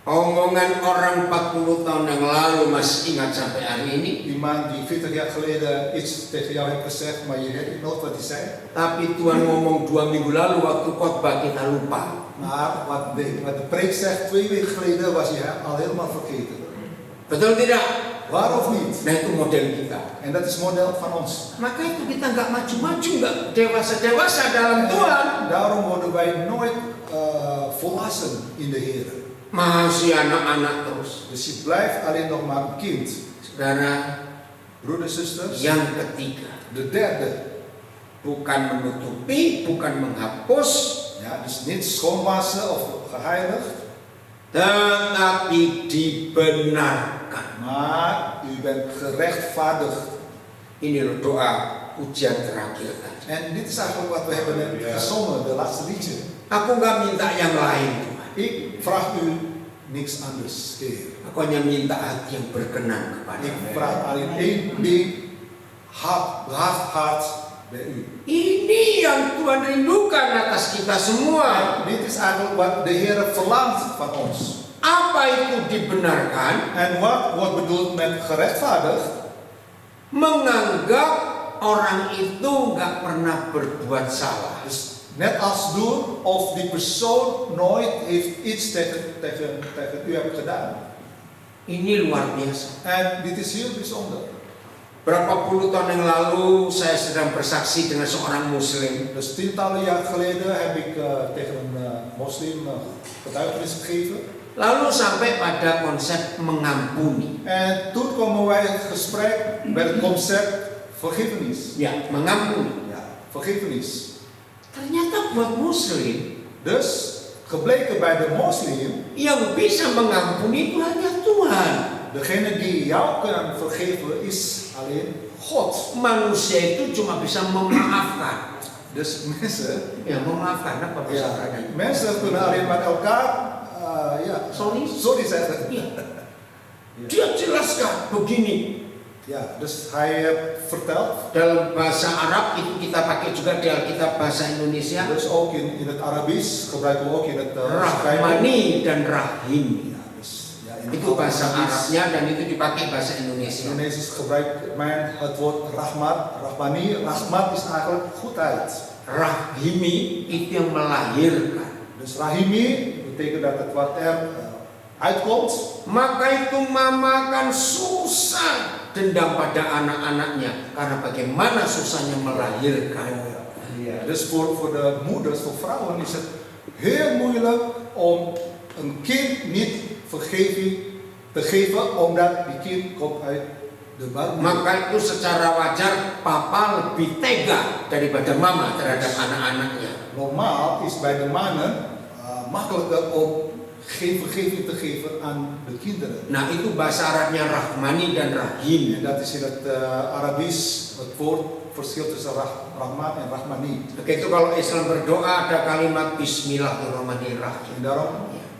Omongan orang 40 tahun yang lalu masih ingat sampai hari ini. Iemand die 40 jaar geleden iets tegen jou heeft gezegd, maar je herinnert nooit wat hij zei. Tapi Tuhan ngomong 2 minggu lalu waktu khotbah kita lupa. Maar wat de preek zegt 2 weken geleden was je al helemaal vergeten. Betul tidak? Waar of niet? Nah, itu model kita. En dat is model van ons. Maka itu kita nggak maju-maju, nggak dewasa-dewasa dalam Tuhan. Daarom worden wij nooit volwassen in de Heer. Masih anak-anak terus. Dus je blijft alleen nog maar een kind. Saudara, Broeders, zusters. yang ketiga, De derde. bukan menutupi, bukan menghapus, Ja, dus niet schoonwassen of geheiligd. tetapi dibenarkan. Maar u bent gerechtvaardigd. Ini loh doa ujian terakhir tadi. En dit is eigenlijk wat we hebben net gezongen, de laatste liedje. Aku nggak minta yang lain, Tuhan. Ik vraag u niks anders, Heer. Aku hanya minta hati yang berkenan Ik kepada-Mu. vraag alleen één ding, hart bij u. Ini yang Tuhan rindukan atas kita semua. Dit is eigenlijk wat de Heer verlangt van ons. Apa itu dibenarkan? En wat wordt bedoeld met gerechtvaardigd? Menganggap orang itu nggak pernah berbuat salah. Dus net als doen of die persoon nooit heeft iets tegen u hebt gedaan. Ini luar biasa. En dit is heel bijzonder. Berapa puluh tahun yang lalu saya sedang bersaksi dengan seorang muslim. Dus tientallen jaar geleden heb ik tegen een moslim getuigenis gegeven. Lalu sampai pada konsep mengampuni. En toen komen wij in gesprek met het concept vergiffenis. Ya, mengampuni. Ja, vergiffenis. Ternyata buat muslim, Dus gebleken bij de moslim, yang bisa mengampuni itu hanya Tuhan. degene die jou kan vergeven is alleen God. Manusia itu cuma bisa memaafkan. Dus mensen, Ya, memaafkan apa bahasa ja, mensen kunnen alleen maar elkaar sorry zeggen. Ya. Dia jelaskan begini. Ja, dus hij vertelt, Dalam bahasa Arab itu kita pakai juga di Alkitab bahasa Indonesia. dus ook in het Arabisch gebruiken we ook in het schrijven. Rahmani dan Rahim. Ja, dus, ja, in Itu bahasa Arabisch. Arabnya dan itu dipakai bahasa Indonesia. Indonesisch gebruikt men het woord rahmat. Rahmani, rahmat is eigenlijk goedheid. Rahimi itu yang melahirkan. Dus rahimi betekent dat het wat er uitkomt. Maka itu mama kan susah dendam pada anak-anaknya karena bagaimana susahnya melahirkan. Ja. Dus voor de moeders, voor vrouwen is het heel moeilijk om een kind niet vergeving te geven, omdat die kind komt uit de baarmoeder. Maka itu secara wajar papa lebih tega daripada mama terhadap anak-anaknya. Normaal is bij de mannen makkelijker om geen vergeving te geven aan de kinderen. Nah, itu bahasa Arabnya Rahmani dan Rahim. En dat is in het Arabisch het woord verschil tussen rahmat en rahmani. Begitu kalau Islam berdoa ada kalimat Bismillahirrahmanirrahim. En daarom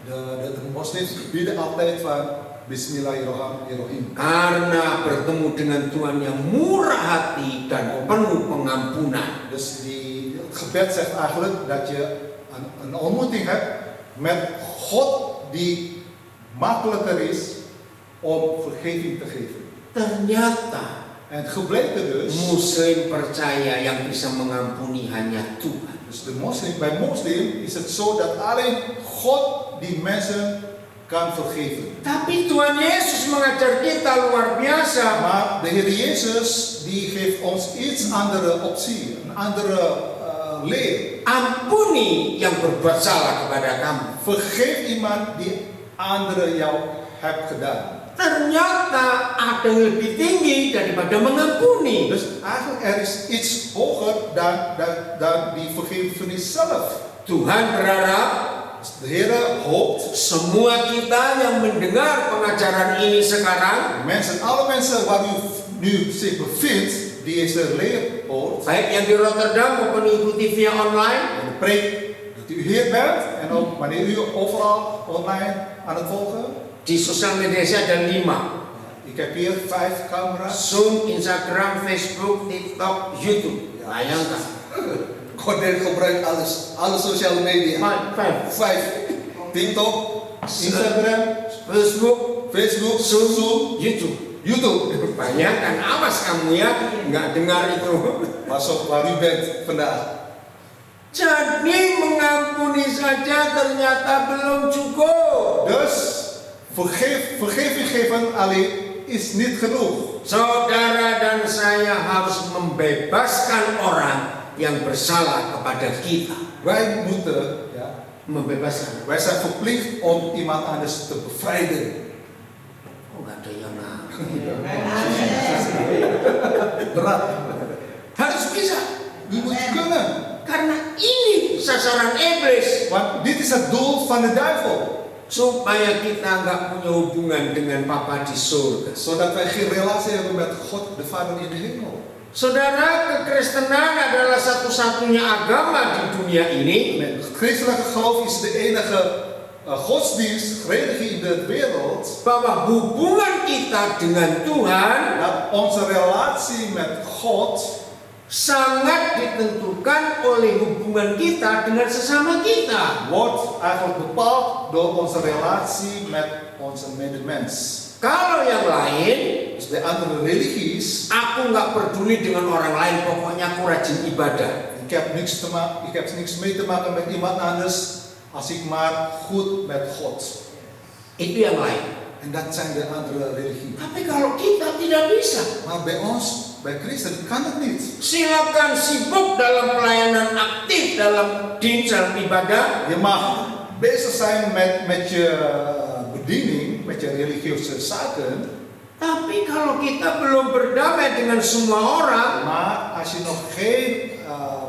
de moslims bidden altijd van Bismillahirrahmanirrahim. Karena bertemu dengan Tuhan yang murah hati dan penuh pengampunan. Dus het gebed zegt eigenlijk dat je een ontmoeting hebt met God die makkelijker is om vergeving te geven. Ternyata En het gebleken dus, Muslim percaya yang bisa mengampuni hanya Tuhan. dus bij moslim is het zo dat alleen God die mensen kan vergeven. Tapi Tuhan Yesus mengajar kita luar biasa. Maar de Heer Jezus die geeft ons iets andere optie, een andere leer. Ampuni yang berbuat salah kepada kamu. Vergeef iemand die anderen jou hebt gedaan. Ternyata ada yang lebih tinggi daripada mengampuni. Dus eigenlijk er is iets hoger dan die vergevenis zelf. Tuhan berharap Dus de Heer hoopt semua kita yang mendengar pengajaran ini sekarang, alle mensen waar u nu zich bevindt, die is de leer hoort. baik yang di Rotterdam maupun ikuti via online, En de preek dat u hier bent en ook wanneer u overal online aan het volgen. di sosial media saya ada 5. Ik heb hier 5 camera's. Zoom, Instagram, Facebook, TikTok, YouTube. Bayangkan. Cornel gebruikt alles, alle sociale media. 5. TikTok, Instagram, Facebook, Zoom, YouTube. Bayangkan, awas kamu ya, nggak dengar itu. Masuk waar u bent vandaag. Jadi mengampuni saja ternyata belum cukup. Dus vergeving geven alleen is niet genoeg. Saudara dan saya harus membebaskan orang yang bersalah kepada kita. Wij moeten, Membebaskan. wij zijn verplicht om iemand anders te bevrijden. Oh, nggak ada yang Berat. harus bisa. U moet kunnen. Karena ini sasaran iblis. Want dit is het doel van de duivel. Supaya kita nggak punya hubungan dengan Papa di surga. Zodat wij geen relatie hebben met God de Vader in de hemel. Saudara, kekristenan adalah satu-satunya agama di dunia ini Het christelijke geloof is de enige godsdienst, religie in de wereld, bahwa hubungan kita dengan Tuhan dat onze relatie met God sangat ditentukan oleh hubungan kita dengan sesama kita. wordt eigenlijk bepaald door onze relatie met onze medemens. Kalau yang lain, Dus de andere religies, aku nggak peduli dengan orang lain, pokoknya aku rajin ibadah. ik heb niks mee te maken met iemand anders als ik maar goed met God. Itu yang lain. En dat zijn de andere religie. Tapi kalau kita tidak bisa, Maar bij ons, bij christen, kan het niet. silakan sibuk dalam pelayanan, aktif dalam dienst dalam ibadah. Je mag bezig zijn met je bediening, met je religieuze zaken. Tapi kalau kita belum berdamai dengan semua orang, Maar als je nog geen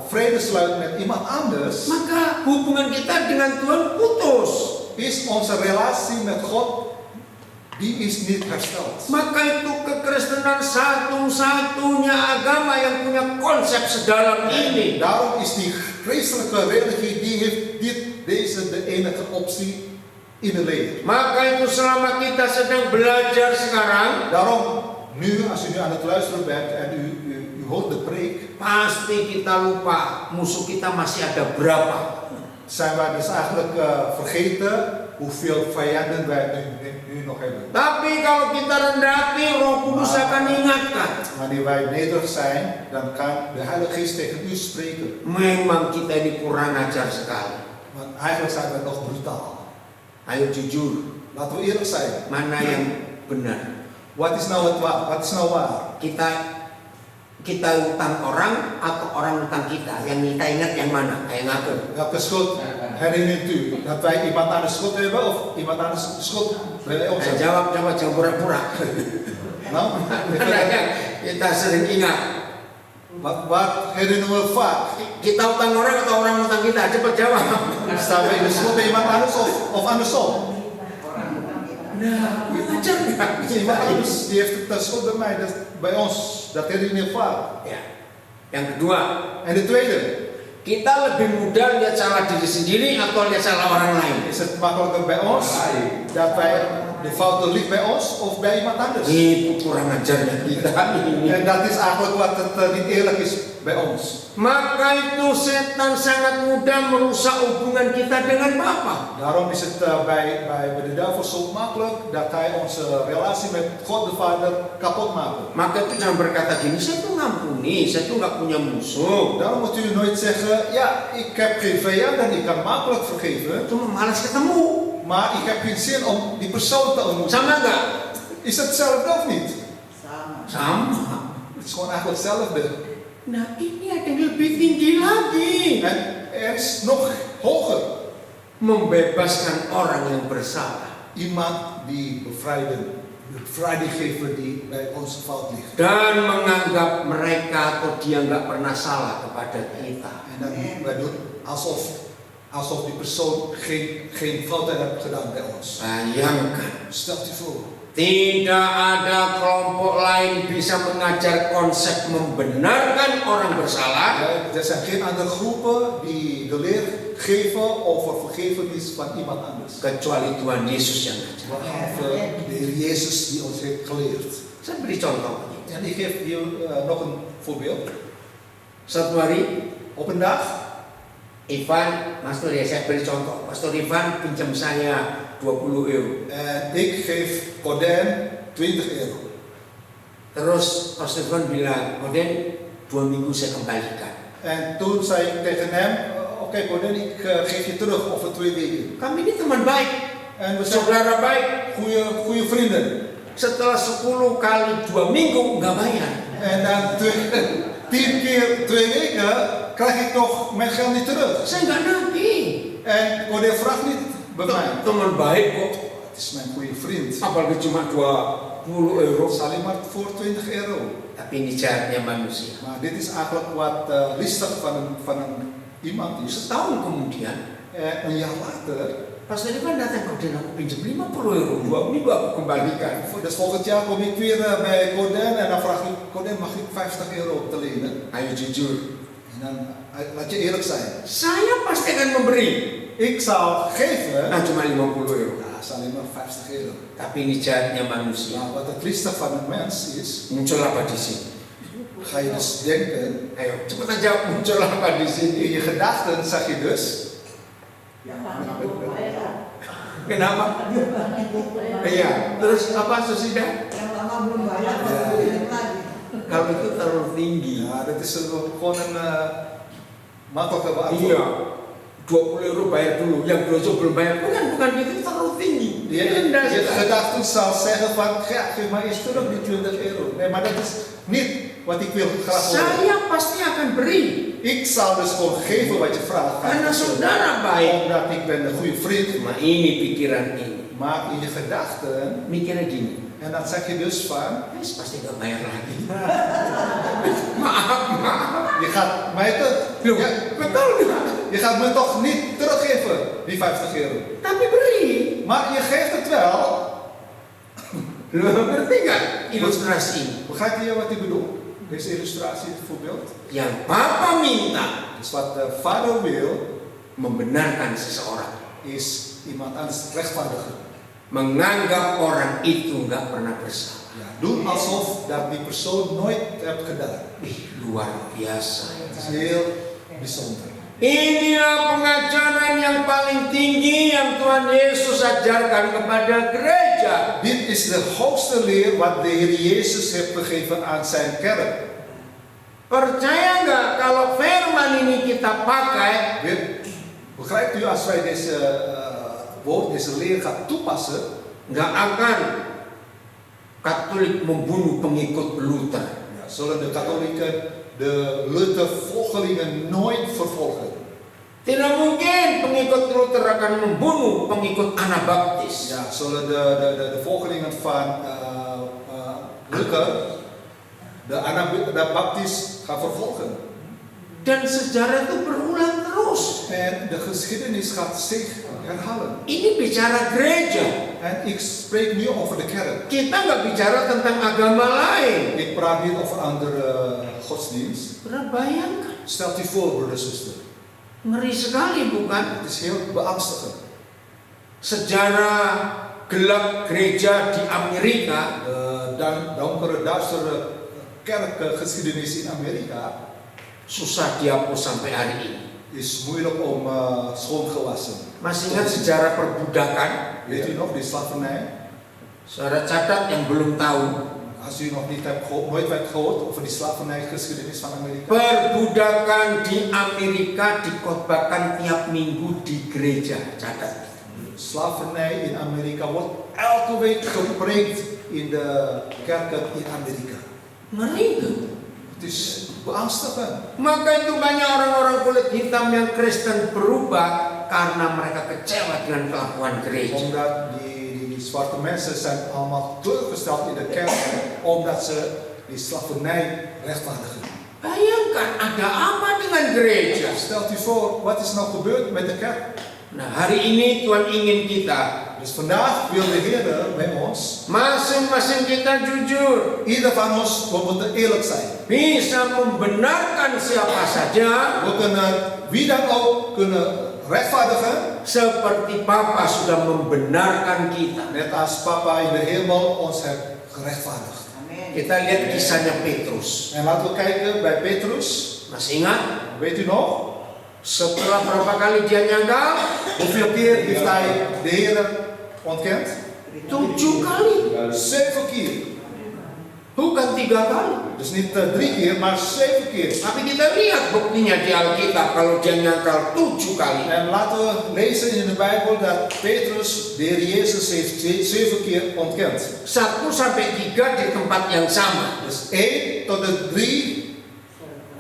vrede sluit met iemand anders, maka hubungan kita dengan Tuhan putus. is onze relatie met God, die is niet hersteld. Maka itu kekristenan satu-satunya agama yang punya konsep sedalam ini. Daarom is die christelijke religie, die heeft deze de enige optie in het leven. Maka itu selama kita sedang belajar sekarang, Daarom, nu, als u nu aan het luisteren bent en u hoort de preek, pasti kita lupa musuh kita masih ada berapa. zijn wij dus eigenlijk vergeten hoeveel vijanden wij nu nog hebben. Tapi kalau kita rendah hati, Roh Kudus akan ingatkan. Wanneer wij nederig zijn, dan kan de Heilige Geest tegen u spreken. Memang kita ini kurang ajar sekali. Want eigenlijk zijn wij nog brutaal. Ayo jujur, Laten we eerlijk zijn. mana yang benar? Wat is nou het waar? Wat is nou waar? Kita utang orang atau orang utang kita? Yang kita ingat yang mana? Kayak ngaku. Welke schuld herinnert u? Dat wij iemand aan de schuld hebben of iemand aan de schuld bij ons hebben? Jawab jangan pura-pura. Nou, Mana yang kita sering ingat? wat herinneren we vaak? Kita utang orang atau orang utang kita? Cepat jawab. Staan we in de schuld bij iemand anders of andersom? Nah, ajar nggak? Iemand anders die heeft de schuld bij mij, bij ons. Dat herinner je vaak. Ya. Yang kedua, En de tweede, kita lebih mudah lihat salah diri sendiri atau lihat salah orang lain. is het makkelijker bij ons dat wij de fouten ligt bij ons of bij iemand anders? Itu kurang ajarnya kita ini. En dat is eigenlijk wat het niet eerlijk is bij ons. Maka itu setan sangat mudah merusak hubungan kita dengan Bapa. Daarom is het bij de duivel zo makkelijk dat hij onze relatie met God de Vader kapot maakt. Maka itu jangan berkata gini, saya tuh ngampuni, saya tuh nggak punya musuh. Daarom moet u nooit zeggen, ja, ik heb geen vijanden, ik kan makkelijk vergeven. Cuma malas ketemu. Maar ik heb geen zin om die persoon te ontmoeten. Sama nggak? Is het hetzelfde of niet? Sama. Het is gewoon eigenlijk hetzelfde. Nah ini ada yang lebih tinggi lagi. En er is nog hoger. Membebaskan orang yang bersalah. Iemand die bevrijding geven die bij onze fout ligt. Dan menganggap mereka atau dia nggak pernah salah kepada kita. En dan wij doen alsof die persoon geen fout heeft gedaan bij ons. Bayangkan. Stelt u voor. Tidak ada kelompok lain bisa mengajar konsep membenarkan orang bersalah. Er zijn geen andere groepen die de leer geven over vergevenis van iemand anders. Kecuali Tuhan Yesus yang ngajar. Behalve de Heer Jezus die ons heeft geleerd. Saya beri contoh. En ik geef je nog een voorbeeld. Satu hari, Op een dag, Ivan, Pastor ya saya beri contoh. Pastor Ivan pinjam saya 20 euro. en ik geef Koden 20 euro. Terus Pastor Ivan bilang, Koden 2 minggu saya kembalikan. En toen zei ik tegen hem, oké Koden, ik geef je terug over 2 weken. Kami ini teman baik, En we zijn saudara baik. goede vrienden. Setelah 10 kali 2 minggu nggak bayar. En dan 10 keer 2 weken krijg ik nog mijn geld niet terug. Saya nggak nagih. En Koden vraagt niet bij mij. Teman baik kok. Het is mijn goede vriend. Apalagi cuma 20 euro. Het is alleen maar voor 20 euro. Tapi ini jahatnya manusia. Maar dit is eigenlijk wat listig van een iemand is. Setahun kemudian, Een jaar later, Pastor Ivan datang, Koden aku pinjam 50 euro. 2 minggu aku kembalikan. dus volgend jaar kom ik weer bij Koden en dan vraag ik, Koden mag ik 50 euro te lenen? Ayo jujur. En dan laat je eerlijk zijn. Saya pasti akan memberi. Ik zal geven, Nah cuma 50 euro. ja, is alleen maar 50 euro. Tapi ini jahatnya manusia. Maar wat het listig van een mens is, Muncul apa di sini? ga je dus denken, Ayo cepetan jawab, muncul apa di sini? in je gedachten zeg je dus, Kenapa? Iya. Terus apa Susida? Kalau itu terlalu tinggi. ja, dat is gewoon een makkelijke Iya. beantwoord. 20 euro bayar dulu, yang 20 belum bayar. Bukan itu terlalu tinggi. je gedachten zal zeggen van, ja, geef maar eens terug die 20 euro. Nee, maar dat is niet wat ik wil graag horen. Saya pasti akan beri. Ik zal dus gewoon geven wat je vraagt. Karena saudara baik. Omdat ik ben een goede vriend. Maar ini pikiran ini. Maar in je gedachten, Mikirnya gini. en dan zeg je dus van, Wes pasti gak bayar lagi. maaf. je gaat mij Loh, ja, betul nggak? je gaat me toch niet teruggeven, die 50 euro. Tapi beri. Maar je geeft het wel. Loh, ngerti nggak ilustrasi ini? Begrijp je wat ik bedoel? Deze illustratie, het voorbeeld. Yang Papa minta Dus wat de vader wil, membenarkan seseorang, is iemand anders rechtvaardigen. menganggap orang itu nggak pernah bersalah. Ja, doen alsof dat die persoon nooit hebt gedaan. Luar biasa. Het is heel bijzonder. Inilah pengajaran yang paling tinggi yang Tuhan Yesus ajarkan kepada gereja. Dit is de hoogste leer wat de Heer Jezus heeft gegeven aan zijn kerk. Percaya nggak kalau firman ini kita pakai, Begrijpt u, als wij deze woord, deze leer gaan toepassen, nggak akan Katolik membunuh pengikut Luther. ja, zullen de katholieken de Luther-volgelingen nooit vervolgen. Tidak mungkin pengikut Luther akan membunuh pengikut Anabaptis. Ja, zullen de volgelingen van Luther de Anabaptist gaan vervolgen. Dan sejarah itu berulang terus. En de geschiedenis gaat zich herhalen. Ini bicara gereja. En ik spreek nu over de kerk. Kita nggak bicara tentang agama lain. Ik praat niet over andere godsdienst. Bayangkan, Stelt u voor, broeder en zuster. ngeri sekali bukan? Het is heel beangstigend. Sejarah gelap gereja di Amerika De donkere, duistere kerkgeschiedenis in Amerika susah dihapus sampai hari ini. is moeilijk om schoongewassen. Masih ingat sejarah perbudakan? Weet u nog, die slavernij? Saudara catat yang belum tahu. Als u nog niet hebt nooit hebt gehoord over die slavernijgeschiedenis van Amerika. Perbudakan di Amerika dikhotbahkan tiap minggu di gereja. Catat. Slavernij in Amerika wordt elke week gepreekt in de kerken in Amerika. Ngeri. Het is beangstigend. Maka itu banyak orang-orang kulit hitam yang Kristen berubah karena mereka kecewa dengan kelakuan gereja. Omdat die zwarte mensen zijn allemaal teleurgesteld in de kerk, omdat ze die slavernij rechtvaardigen. Bayangkan ada apa dengan gereja? Stelt u voor, wat is nou gebeurd met de kerk? Nah, hari ini Tuhan ingin kita, Dus vandaag wil de Heer bij ons, masing-masing kita jujur, ieder van ons, we moeten eerlijk zijn. bisa membenarkan siapa saja, We kunnen wie dan ook kunnen rechtvaardigen, seperti Bapa sudah membenarkan kita. net als Papa in de hemel ons heeft gerechtvaardigd. Kita lihat kisahnya Petrus. En laten we kijken bij Petrus. Masih ingat? Weet u nog? Setelah berapa kali dia nyangkal? Hoeveel keer heeft hij de Heer ontkend? 7 kali. 7 keer. Bukan 3 kali. Dus niet 3 keer, maar 7 keer. Tapi kita lihat buktinya di Alkitab kalau dia nyangkal 7 kali. En laten we lezen in de Bijbel dat Petrus de Heer Jezus heeft 7 keer ontkend. 1 sampai 3 di tempat yang sama. Dus 1 tot de 3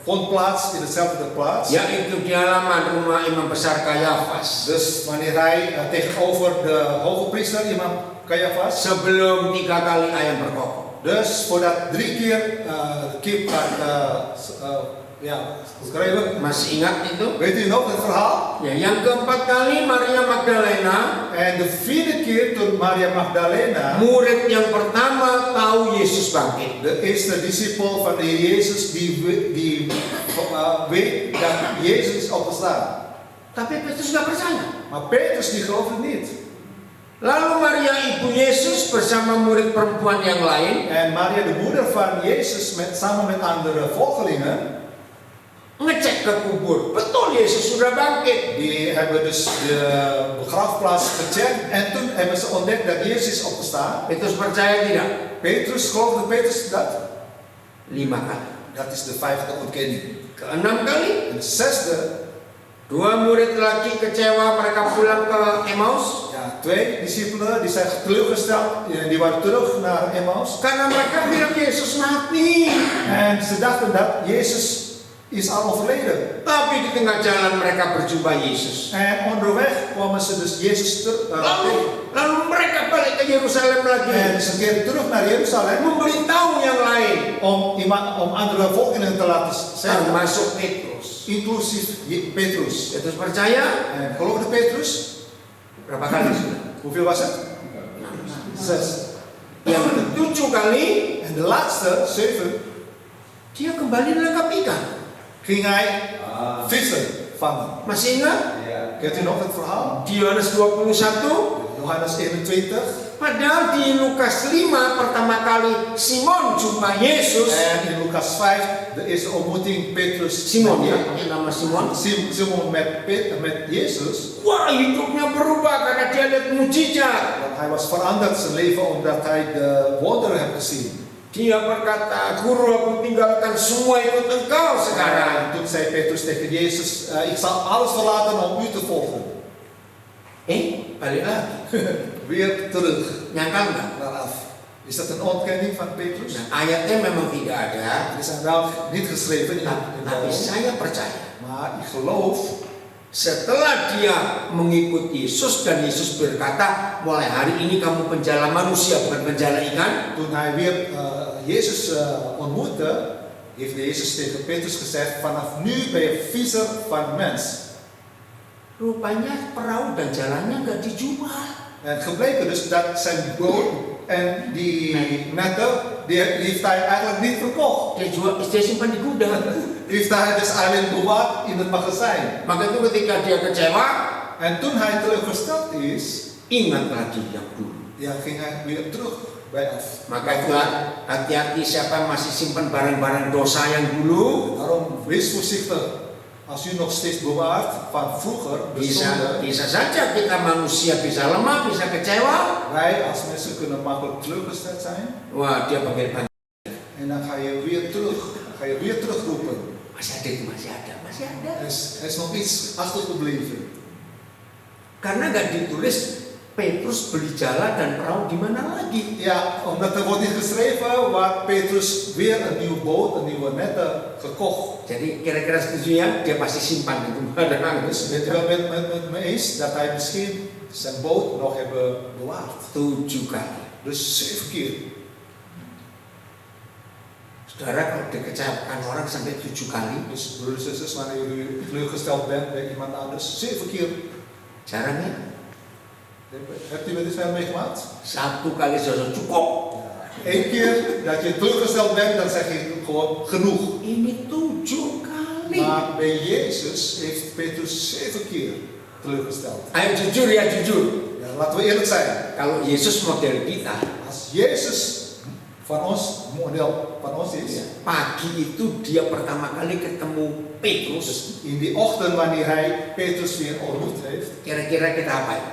vond plaats in dezelfde plaats. Yaitu di halaman rumah imam besar Kayafas. Dus wanneer hij tegenover de hoge priester imam Caiaphas. Sebelum 3 kali ayam berkokok. Dus voordat 3 keer kip geschreven. Masih ingat itu? Weet u nog het verhaal? Ya, yang keempat kali Maria Magdalena. En de 4e keer toen Maria Magdalena, Murid yang pertama tahu Yesus bangkit. de eerste discipel van de Heer Jezus, die weet dat Jezus is opgestaan. Tapi Petrus nggak percaya. Maar Petrus die geloofde niet. Lalu Maria ibu Yesus bersama murid perempuan yang lain En Maria de moeder van Jezus samen met andere volgelingen, ngecek ke kubur. Betul Yesus sudah bangkit. die hebben dus de begraafplaats gecheckt en toen hebben ze ontdekt dat Jezus is opgestaan. Petrus percaya tidak? Petrus, geloofde Petrus dat? 5 kali. Dat is de 5e ontkenning. Ke-6 kali, En de 6e, 2 murid lagi kecewa mereka pulang ke Emmaus. ja, Ja, 2 discipelen die zijn teleurgesteld, die waren terug naar Emmaus. Karena mereka bilang Yesus mati. En ze dachten dat Jezus is al overleden. Tapi di tengah jalan mereka berjumpa Yesus. En onderweg kwamen ze dus Jezus Lalu mereka balik ke Yerusalem lagi. en ze keerden terug naar Jeruzalem Memberitahu yang lain. om andere volkeren te laten zeggen, Termasuk Petrus. inclusief Petrus. Petrus percaya. En geloofde Petrus? Berapa kali sudah? Hoeveel was het? 6. Yang ke-7 kali En de laatste, 7, dia kembali menangkap ikan. ging hij vissen vangen. Masih ingat? Kent u nog het verhaal? Di Yohanes 21. Johannes 21. Padahal di Lukas 5 pertama kali Simon jumpa Yesus. En in Lucas 5, de eerste ontmoeting Petrus Simon met ya, pakai nama Simon. Simon met Jezus. Wah, hidupnya berubah karena dia lihat mujizat. Want hij was veranderd zijn leven omdat hij de wonderen heeft gezien. Dia berkata, Guru, aku tinggalkan semua ikut engkau sekarang. En toen zei Petrus tegen Jezus, ik zal alles verlaten om u te volgen. Balik lagi. Weer terug Nyangka enggak? naar af. Is dat een ontkenning van Petrus? Nah, ayatnya memang tidak ada, Die zijn wel niet geschreven in de tapi Bijbel. saya percaya. Maar ik geloof, Setelah dia mengikuti Yesus dan Yesus berkata, mulai hari ini kamu penjala manusia bukan penjala ikan. toen hij weer Jezus ontmoette, heeft Jezus tegen Petrus gezegd, vanaf nu ben je visser van mens. Rupanya perahu dan jalannya nggak dijual. En het gebleken dus dat zijn boot en die netten, die heeft hij eigenlijk niet verkocht. Dia simpan di gudang. Die heeft hij dus alleen bewaard in het magazijn. Maka itu ketika dia kecewa, En toen hij teleurgesteld is, ingat lagi yang dulu. ja, ging hij weer terug bij af. Maka itu hati-hati siapa yang masih simpan barang-barang dosa yang dulu. Daarom wees voorzichtig. Als u nog steeds bewaart van vroeger de zonde. Bisa saja kita manusia bisa lemah, bisa kecewa. Wij als mensen kunnen makkelijk teleurgesteld zijn. Wah, dia panggil. En dan ga je weer terugroepen. Masih ada itu, masih ada. Er is nog iets achtergebleven. Karena nggak ditulis Petrus beli jala dan perahu di mana lagi. Ja, omdat er wordt niet geschreven waar Petrus weer een nieuwe boot, een nieuwe netten gekocht. Jadi kira-kira setuju ya, dia pasti simpan itu barang. Dus bent u wel met me eens dat hij misschien zijn boot nog hebben bewaard. 7 kali. Dus 7 keer. Saudara, kalau dikecewakan orang sampai 7 kali, Dus broeders en zusters, wanneer u teleurgesteld bent bij iemand anders, 7 keer. caranya Hebt u met dit wel meegemaakt? 1 kali sudah cukup. 1 keer dat je teleurgesteld bent, dan zeg je gewoon genoeg. Ini 7 kali. Maar bij Jezus heeft Petrus 7 keer teleurgesteld. Ayo jujur ya, jujur. Ja, laten we eerlijk zijn. Kalau Yesus model kita, Als Jezus van ons, model van ons is, pagi itu dia pertama kali ketemu Petrus. dus in die ochtend wanneer hij Petrus weer ontmoet heeft, Kira-kira kita apa ya?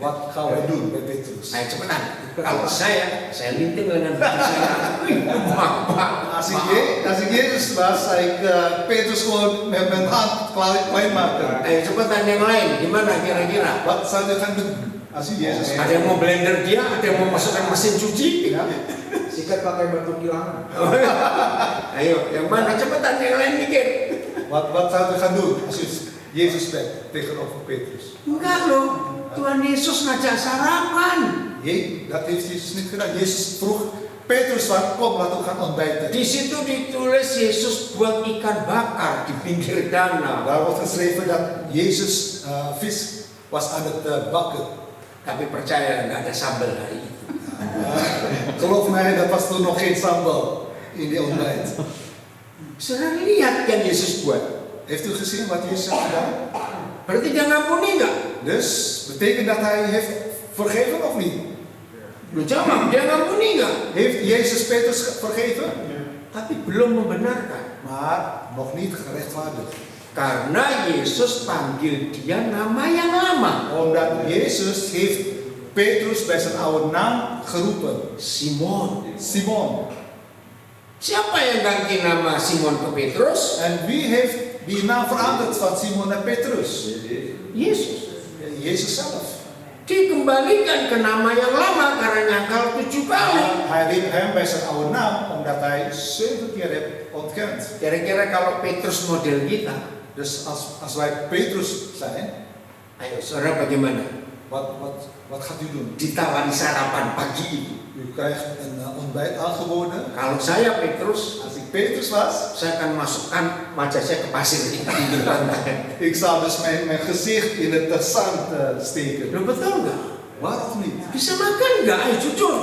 wat gaan wij doen bij Petrus? Ayo cepetan. Kalau saya linting dengan baju saya. Als ik Jezus was, zou ik Petrus gewoon met mijn hand klein maken. Ayo cepetan yang lain. Gimana kira-kira? Wat zou je gaan doen als u Jezus was? Ada yang mau blender dia, ada yang mau masukkan mesin cuci. Ja? Sikat pakai batu kilangan. Ayo, yang mana cepetan yang lain mikir. Wat zou je gaan doen als u Jezus bent tegenover Petrus? Enggak loh, Tuhan Yesus ngajak sarapan. Dat heeft Jezus niet gedaan. Jezus vroeg Petrus van, kom laten we gaan ontbijten. Di situ ditulis Yesus buat ikan bakar di pinggir danau. Daar wordt geschreven dat Jezus vis was aan het bakken. Tapi percaya nggak ada sambal hari itu. Geloof mij, dat was toen nog geen sambal in die ontbijt. Saudara lihat yang Yesus buat. Heeft u gezien wat Jezus heeft gedaan? Berarti dia ngampuni nggak? Dus, betekent dat hij heeft vergeven of niet? Lu jawab, dia ngampuni nggak? Heeft Jezus Petrus vergeven? Tapi belum membenarkan. Maar nog niet gerechtvaardigd. Karena Yesus panggil dia nama yang lama. Omdat Jezus heeft Petrus bij zijn oude naam geroepen. Simon. Simon. Siapa yang ganti nama Simon ke Petrus? En wie heeft die naam veranderd van Simon naar Petrus? Yesus. Jezus zelf. Dia kembalikan ke nama yang lama karena nyangkal 7 kali. Hij riep hem bij zijn oude naam omdat hij 7 keer heeft ontkend. Kira-kira kalau Petrus model kita, Dus als wij Petrus zijn, ayo saudara bagaimana? wat gaat u doen? Ditawari sarapan pagi itu. U krijgt een ontbijt aangeboden. Kalau saya Petrus, Als ik Petrus was, saya akan masukkan wajah saya ke pasir di pinggir pantai. ik zou dus mijn gezicht in het zand steken. Lo betul nggak? Waarom niet? Bisa makan nggak? Ayo jujur.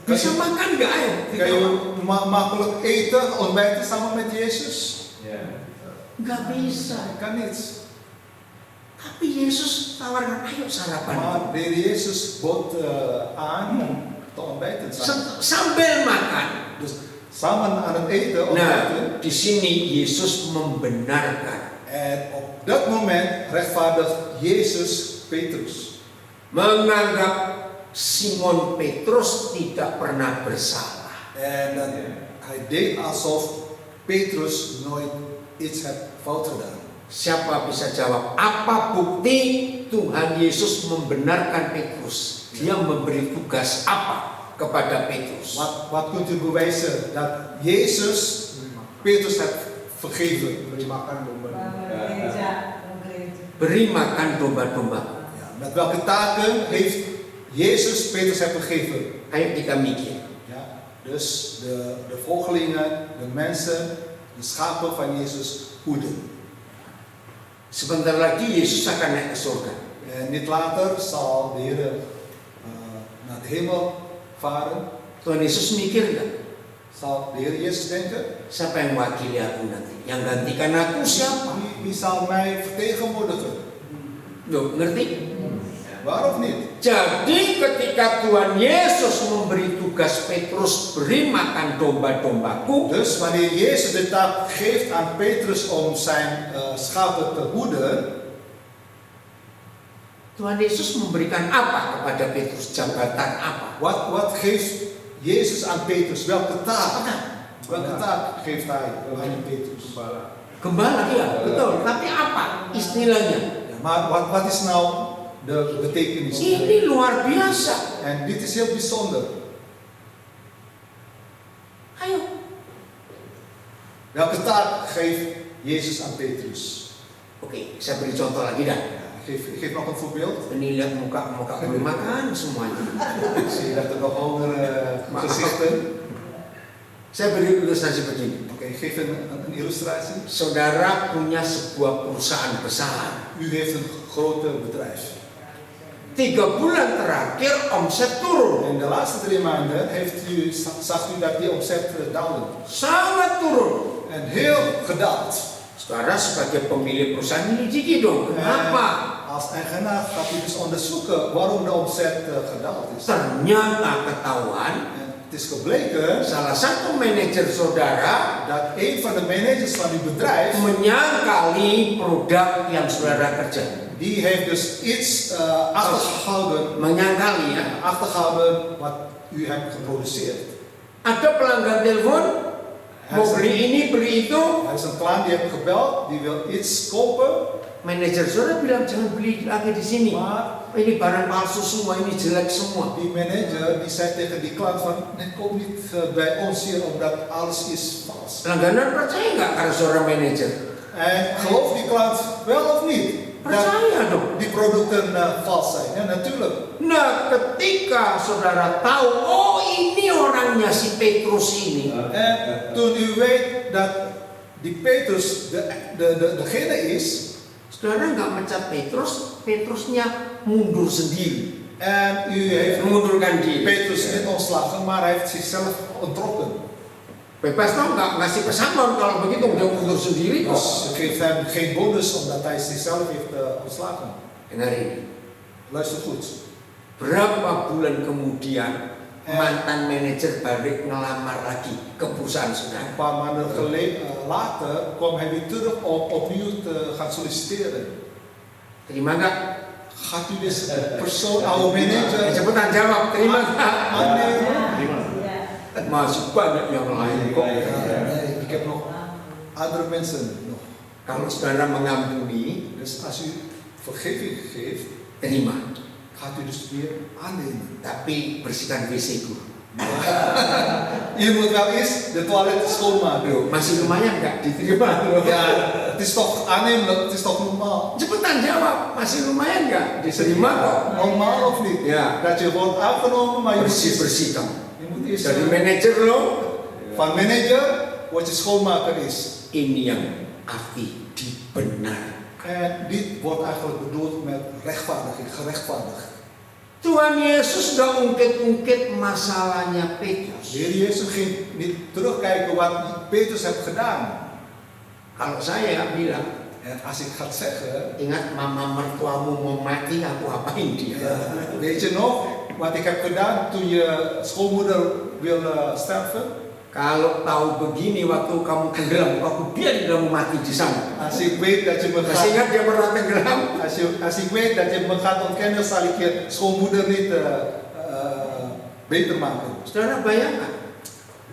Bisa makan nggak? Ayo. Kan je makkelijk eten, ontbijten samen met Jezus? Nggak bisa. Kan niet. Tapi Yesus tawarkan, ayo sarapan. Maar de Heer Jezus bood aan om te ontbijten samen. Sambil makan. Dus samen aan het eten, Nah, ontbijten. di sini Yesus membenarkan, En op dat moment rechtvaardigt Jezus Petrus. menganggap Simon Petrus tidak pernah bersalah. En hij deed alsof Petrus nooit iets had fout gedaan. Siapa bisa jawab? Apa bukti Tuhan Yesus membenarkan Petrus? Dia memberi tugas apa kepada Petrus? Wat kunt u bewijzen dat Jezus Petrus heeft vergeven? Beri makan domba. Beri makan domba-domba. Ja, met welke taken heeft Jezus Petrus heeft vergeven? Ayo kita mikir. Ja, dus de volgelingen, de mensen, de schapen van Jezus hoeden. Sebentar lagi Yesus akan naik ke surga. En niet later zal de Heer naar de hemel varen. Tuhan Yesus mikir nggak? Zal de Heer Jezus denken, Siapa yang wakili aku nanti? Yang gantikan aku siapa? wie zal mij vertegenwoordigen? Loh, ngerti? Waarom niet? Jadi ketika Tuhan Yesus memberi tugas Petrus beri makan domba-dombaku, Dus wanneer Jezus de taak geeft aan Petrus om zijn schapen te hoeden, Tuhan Yesus memberikan apa kepada Petrus? Jabatan apa? wat geeft Jezus aan Petrus? Welke taak? Welke taak geeft hij aan Petrus? Gembala, iya, betul. Tapi apa istilahnya? Ja, maar wat is nou de betekenis? Ini luar biasa. En dit is heel bijzonder. Ayo, Welke taak geeft Jezus aan Petrus? oke, saya beri contoh lagi dah. Ja, geef nog een voorbeeld. Ini lihat muka belum makan semuanya. Zie je dat er nog honger gezichten? Saya beri ilustrasi begini. Oké, geef een illustratie. Saudara punya sebuah perusahaan besar. U heeft een grote bedrijf. 3 bulan terakhir omset turun. In de laatste 3 maanden zag u dat die omzet daalde. Sangat turun. En heel gedaald. Saudara sebagai pemilik perusahaan menyelidiki dong. Kenapa? Als eigenaar gaat u dus onderzoeken waarom de omzet gedaald is. Ternyata ketahuan En het is gebleken salah satu manajer saudara dat een van de managers van uw bedrijf, menyangkali produk yang saudara kerjakan. die heeft dus iets achtergehouden, Menyangkali ya. achtergehouden wat u hebt geproduceerd. Ada pelanggan telepon, mau beli ini, beli itu. Er is een klant die heeft gebeld, die wil iets kopen, Manajer saudara bilang jangan beli lagi di sini. maar Ini barang palsu semua, ini jelek semua. die manager die zei tegen die klant van, nee, kom niet bij ons hier omdat alles is vals. Langganan percaya nggak karena saudara manajer? En gelooft die klant wel of niet? Percaya dong. Die producten vals zijn. Ja, natuurlijk. Nah, ketika saudara tahu, oh ini orangnya si Petrus ini. En toen u weet dat die Petrus degene is, Saudara nggak mencat Petrus, Petrusnya mundur sendiri. en u heeft Mengundurkan diri. Petrus niet ontslagen, maar hij heeft zichzelf ontrokken. Bebas tau nggak ngasih pesangon kalau begitu dia mundur sendiri kok. Dus u geeft hem geen bonus omdat hij zichzelf heeft ontslagen. Dengar ini. Luister goed. Berapa bulan kemudian mantan manajer balik ngelamar lagi ke perusahaan saudara. Een paar maanden later kwam hij weer terug om opnieuw te gaan solliciteren. Terima nggak? Gaat u deze persoon, oude manager, Cepetan jawab, terima nggak? aannemen? Masih banyak yang lain kok. Nee, ik heb nog andere mensen nog. Kalau saudara mengampuni, Dus als u vergeving geeft, terima. gaat u dus weer aannemen. Tapi bersihkan WC dulu. Je moet wel eerst de toilet schoonmaken. Loh, masih lumayan nggak diterima? Loh. Ja, het is toch aannemelijk, het is toch normaal. Cepetan jawab, masih lumayan nggak diterima kok? Normaal of niet? Ja. Dat je wordt aangenomen, maar je moet eerst, Bersih kamu. je moet eerst Dari manajer lo, van manager word je schoonmaker is. ini yang arti dibenarkan. En dit wordt eigenlijk bedoeld met rechtvaardiging, gerechtvaardigd. Tuhan Yesus gak ungkit-ungkit masalahnya De Petrus. Heer Jezus ging niet terugkijken wat Petrus heeft gedaan. Kalau saya bilang, En als ik ga zeggen, ingat mama mertuamu mau mati, aku apain dia? weet je nog wat ik heb gedaan toen je schoonmoeder wilde sterven? Kalau tahu begini waktu kamu tenggelam, aku biarin kamu mati di sana. Als ik weet dat je me Masih gaat, ingat dia pernah tenggelam? als ik weet dat je me gaat ontkennen, zal ik je schoonmoeder niet beter maken. Saudara bayangkan,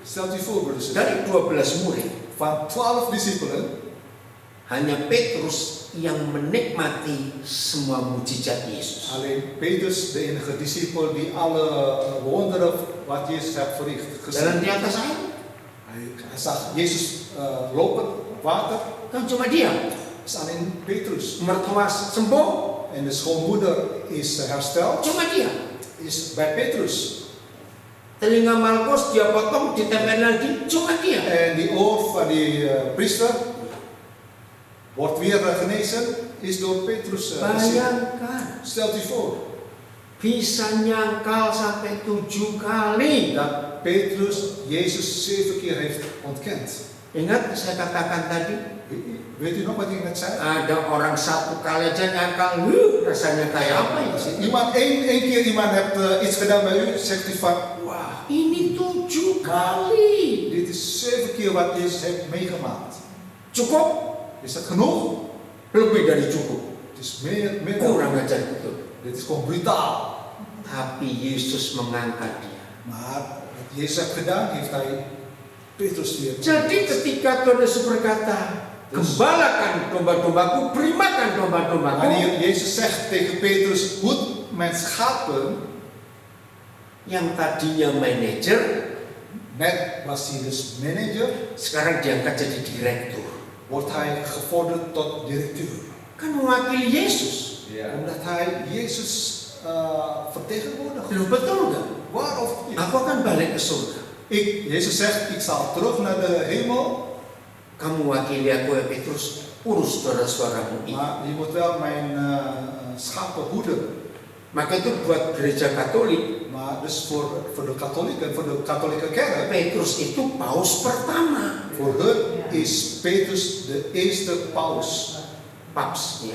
Stelt u voor, broeders, dari 12 murid, van 12 discipelen, hanya Petrus yang menikmati semua mujizat Yesus. alleen Petrus, de enige discipel die alle wonderen wat Jezus heeft verricht, Jalan gezien. di atas air, Hij zag Jezus lopen op water, kan cuma dia. is alleen Petrus. Mertua sembuh, En de schoonmoeder is hersteld, cuma dia. is bij Petrus. Telinga Malkus dia potong, ditempel lagi, cuma dia. En die oor van die priester wordt weer genezen, is door Petrus gezien. Bayangkan, Stelt u voor bisa nyangkal sampai 7 kali. dat Petrus Jezus 7 keer heeft ontkend. Ingat saya katakan tadi, Weet u nog wat ik net zei? ada orang 1 kali aja nyangkal, rasanya kayak apa ya? Als iemand één keer iemand hebt iets gedaan bij u, zegt u van, wauw, Ini 7 kali. dit is 7 keer wat Jezus heeft meegemaakt. Cukup? Is dat genoeg? Lebih dari cukup. Het is meer dan Kurang ajar betul. dit is gewoon brutaal. Tapi Yesus mengangkat dia. Maar wat Jezus heeft gedaan, heeft hij Petrus weer. Jadi ketika Tuhan Yesus berkata, gembalakan domba-dombaku, primakan domba-dombaku. Wanneer Jezus zegt tegen Petrus, hoed mijn schapen, Yang tadinya manajer, net was hij dus manager, sekarang diangkat jadi direktur. wordt hij gevorderd tot directeur. Kan mewakili Yesus. Omdat hij Jezus vertegenwoordigt. Loh, betul nggak? Waar of niet? Aku akan balik ke surga. Jezus zegt, ik zal terug naar de hemel, Kamu wakili aku ya Petrus, urus saudara-saudaramu ini. maar je moet wel mijn schapen hoeden. Maka itu buat gereja Katolik, Maar dus voor de katholieken, voor de katholieke kerk, Petrus itu paus pertama. voor hun is Petrus de eerste paus. Paps ya.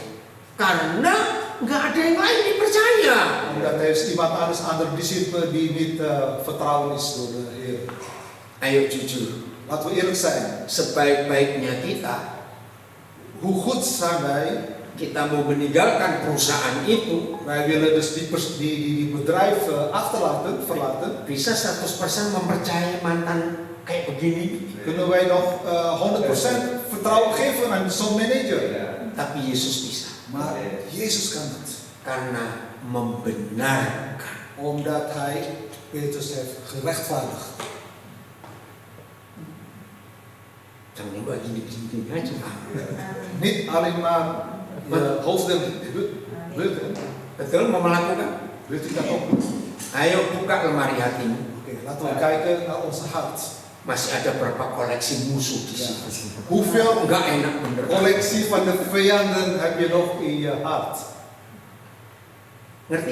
Karena nggak ada yang lain dipercaya. Omdat er is iemand anders, andere discipelen die niet vertrouwen is door de Heer. Ayo jujur, Laten we eerlijk zijn. sebaik-baiknya kita, Hoe goed zijn wij? kita mau meninggalkan perusahaan itu, Wij willen dus die bedrijf verlaten. bisa 100% mempercayai mantan kayak begini. Kunnen wij nog 100% vertrouwen geven aan zo'n manager? Tapi Yesus bisa. Maar Jezus kan het. Karena membenarkan. Omdat hij Petrus heeft gerechtvaardigd. Jangan lupa gini-gini aja. Niet alleen maar je hoofden bukken. Betul mau melakukan? Wilt u dat ook doen? Ayo buka lemari hatimu. Oké, laten we kijken naar onze hart. Masih ada berapa koleksi musuh di sini? Hoeveel Enggak enak bener. collectie van de vijanden heb je nog in je hart? Ngerti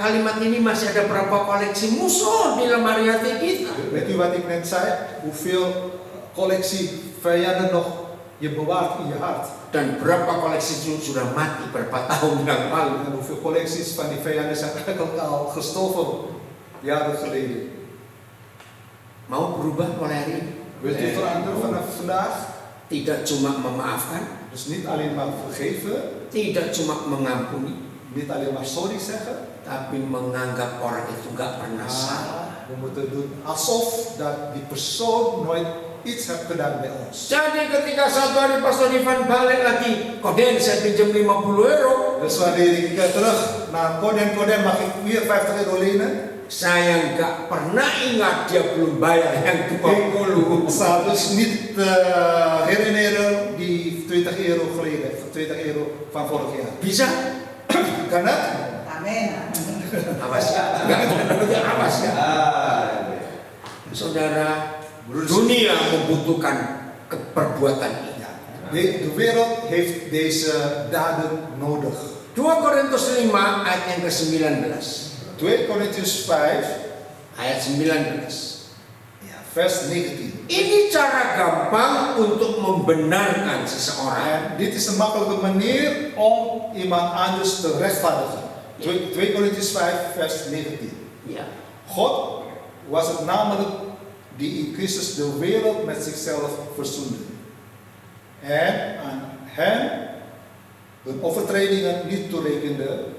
kalimat ini, masih ada berapa koleksi musuh di lemari hati kita? Weet u wat ik net zei? Hoeveel collectie vijanden nog je bewaart in je hart? Dan berapa koleksi itu sudah mati berapa tahun yang lalu? En hoeveel collecties van die vijanden zijn eigenlijk al gestorven jaren geleden? Mau berubah mulai hari ini? Wilt u veranderen vanaf vandaag? Tidak cuma memaafkan, Dus niet alleen maar vergeven, tidak cuma mengampuni, niet alleen maar sorry zeggen, tapi menganggap orang itu nggak pernah salah. maar we moeten doen alsof dat die persoon nooit iets hebt gedaan bij ons. Jadi ketika satu hari Pastor Ivan balik lagi, Koden saya pinjam 50 euro. Dus wanneer ik terug naar Koden mag ik weer 50 euro lenen. Saya nggak pernah ingat dia belum bayar yang 20. Saya dus niet herinneren die 20 euro geleden, 20 euro van vorig jaar. Bisa? Kan dat? Amin. Awas ya? Enggak, awas ya? Saudara, dunia membutuhkan perbuatan ini. Ja. De wereld heeft deze daden nodig. 2 Korintus 5 ayat yang ke-19. 2 Korintiërs 5 Ayat 19. ja, vers 19. Ini cara gampang untuk membenarkan seseorang. En dit is een makkelijke manier om iemand anders te rechtvaardigen. 2 Korintiërs 5 vers 19. Ya. God was het namelijk die in Christus de wereld met zichzelf verzoende. En aan hen hun overtredingen niet toerekende.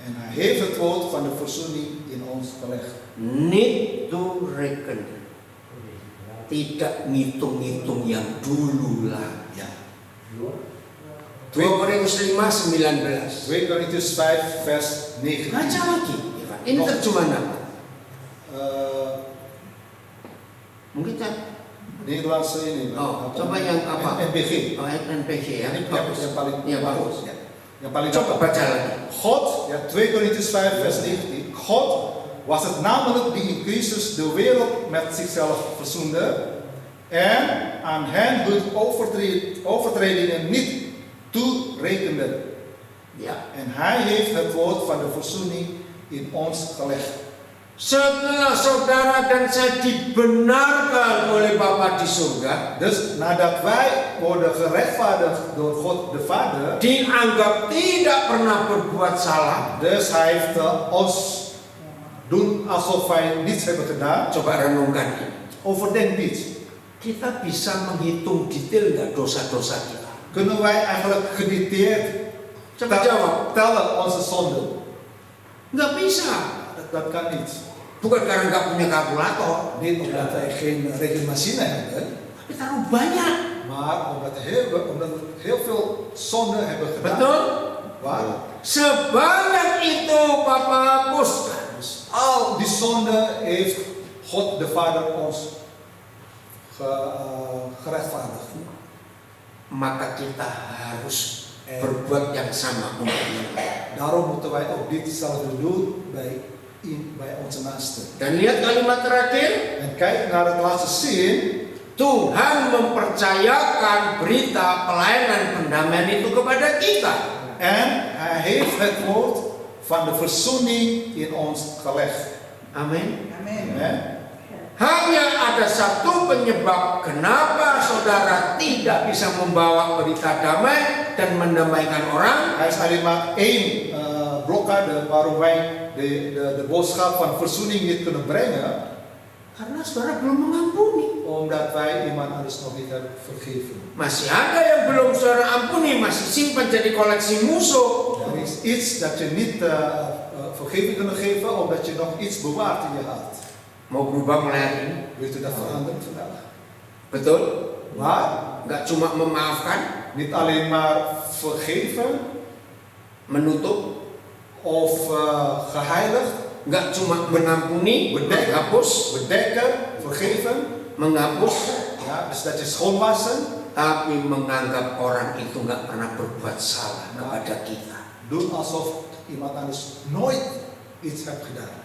En hij heeft het woord van de verzoening in ons gelegd. Niet toerekenen. Tidak ngitung-ngitung yang dulu lah. Ja. 2 Korintus 5 19. 2 Korintiërs 5 vers 19. Baca lagi. Ini terjemahan apa? Mungkin Nederlandse ini. Oh, coba yang apa? NBG. Oh, NPG ya. Yang paling Ya, bagus. bagus. Ja. Yang paling Coba dapat. baca lagi. God, ja, 2 Korintiërs 5 vers 19. God was het namelijk die in Christus de wereld met zichzelf verzoende en aan hen hun overtredingen niet toerekende. Ya. En hij heeft het woord van de verzoening in ons gelegd. Setelah saudara dan saya dibenarkan oleh Bapa di surga, Dus nadat wij worden gerechtvaardigd door God de Vader, dianggap tidak pernah berbuat salah. dus hij heeft ons doen alsof wij niets hebben gedaan. Coba renungkan ini. Overdenk dit. Kita bisa menghitung detail nggak dosa-dosa kita? Kunnen wij eigenlijk gedetailleerd Coba jawab. tellen onze zonden? Nggak bisa. Dat kan niet. Bukan karena nggak punya kalkulator, Niet omdat wij geen rekenmachine hebben, tapi terlalu banyak. maar omdat we heel veel zonden hebben gedaan. Betul? Waar? Sebanyak itu Papa hapuskan. Dus al die zonden heeft God de Vader ons gerechtvaardigd. Maka kita harus berbuat yang sama untuk yang lain. Daarom moeten wij ook ditzelfde doen bij onze naasten. Dan lihat kalimat terakhir. En kijk naar het laatste zin. Tuhan mempercayakan berita pelayanan pendamaian itu kepada kita. En hij heeft het woord van de verzoening in ons gelegd. Amin. Amin. Amen. Hanya ada satu penyebab kenapa saudara tidak bisa membawa berita damai dan mendamaikan orang. Er is alleen maar één blokkade waarom wij de boodschap van verzoening niet kunnen brengen. Karena saudara belum mengampuni. Omdat wij iemand anders nog niet hebben vergeven. Masih ada yang belum saudara ampuni, masih simpan jadi koleksi musuh. Er is iets dat je niet vergeving kunnen geven, omdat je nog iets bewaart in je hart. Mau berubah mulai hari ini? Wilt u dat veranderen vandaag? Betul? Maar Nggak cuma memaafkan, niet alleen maar vergeven menutup, of geheiligd, nggak cuma mengampuni, menghapus, bedekken, vergeven. menghapus, Ja, dus dat je schoonwassen. tapi menganggap orang itu nggak pernah berbuat salah kepada kita. Doen alsof iemand anders nooit iets hebt gedaan.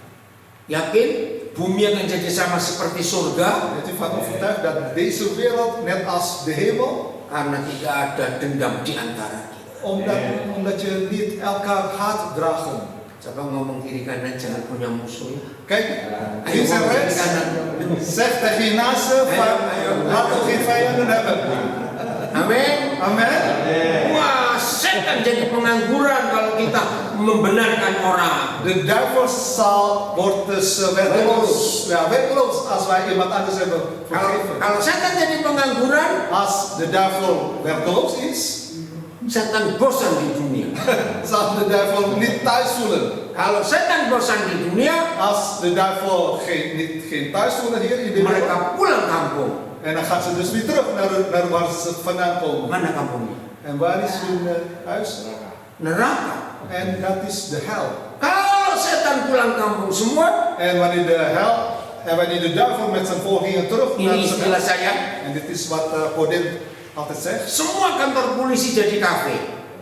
Yakin bumi akan jadi sama seperti surga Bent u van overtuigd dat deze wereld net als de hemel, karena tidak ada dendam di antara kita. omdat je niet elkaar haat dragen. Coba ngomong kiri kanan, jangan punya musuh ya. Kijk, Ayo links en ngomong kiri rechts, kanan. zeg tegen je naaste van, laten we geen vijanden hebben. Amin. Amen. Wah, setan jadi pengangguran kalau kita membenarkan orang. De duivel wordt dus werkloos als wij iemand anders hebben vergeven. Kalau setan jadi pengangguran, Als de duivel werkloos is, setan bosan di dunia. zal de duivel niet thuis voelen. Kalau setan bosan di dunia, Als de duivel geen thuis voelen hier in de wereld, mereka pulang kampung. En dan gaan ze dus weer terug naar waar ze vandaan komen. Mana kampungnya? En waar is hun huis? Neraka. En dat is de hel. Kalau setan pulang kampung semua, En wanneer de hel en wanneer de duivel met zijn volgelingen terug naar ini istilah zijn saya, en dit is wat Podem altijd zegt. semua kantor polisi jadi kafe.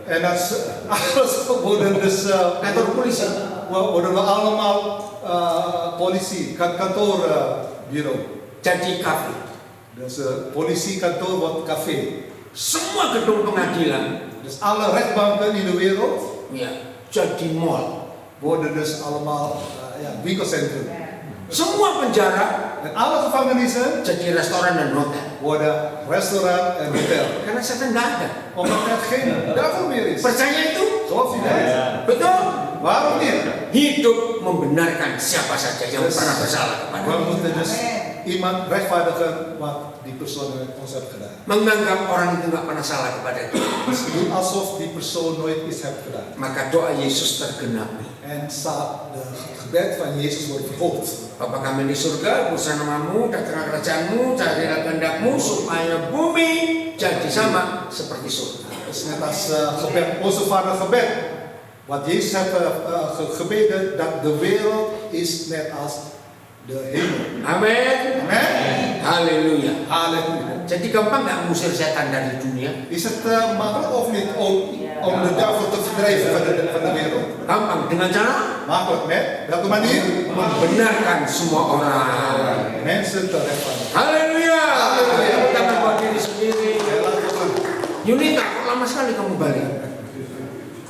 En dat is alles worden dus Kantor polisi. worden we allemaal politie kantoorbureau. Jadi kafe. Dus politiekantoor wordt café. Semua gedung pengadilan, Dus alle rechtbanken in de wereld ya, jadi mall. worden dus allemaal winkelcentrum. Semua penjara En alle gevangenissen jadi restoran dan hotel. worden restaurant en hotel. Karena setan nggak ada. Omdat er geen duivel meer is. Percaya itu? Geloof je dat? Betul. Waarom niet? Hidup membenarkan siapa saja yang pernah bersalah We kepada. moeten dus iemand rechtvaardigen wat die persoon met ons heeft gedaan. Menganggap orang itu nggak pernah salah kepada kita. Dus doen alsof die persoon nooit iets heeft gedaan. Maka doa Yesus tergenapi. En zal het gebed van Jezus wordt verhoogd. Bapa kami di surga, urusan namamu, datanglah kerajaanmu, carilah kehendakmu, supaya bumi jadi sama seperti surga. Dus net als gebed, onze vader gebed. Wat Jezus heeft gebeden, dat de wereld is net als de hemel. Amin. Amen. Haleluya. Halleluja. Jadi gampang nggak ngusir setan dari dunia? Is het makkelijk of niet om de duivel te verdrijven van de wereld? Gampang. Dengan cara Makkelijk, met welke manier? membenarkan semua orang. Mensen te rechtvaardigen. Haleluya. Haleluya. Kita buat diri sendiri. Laten we Yunita, kok lama sekali kamu balik?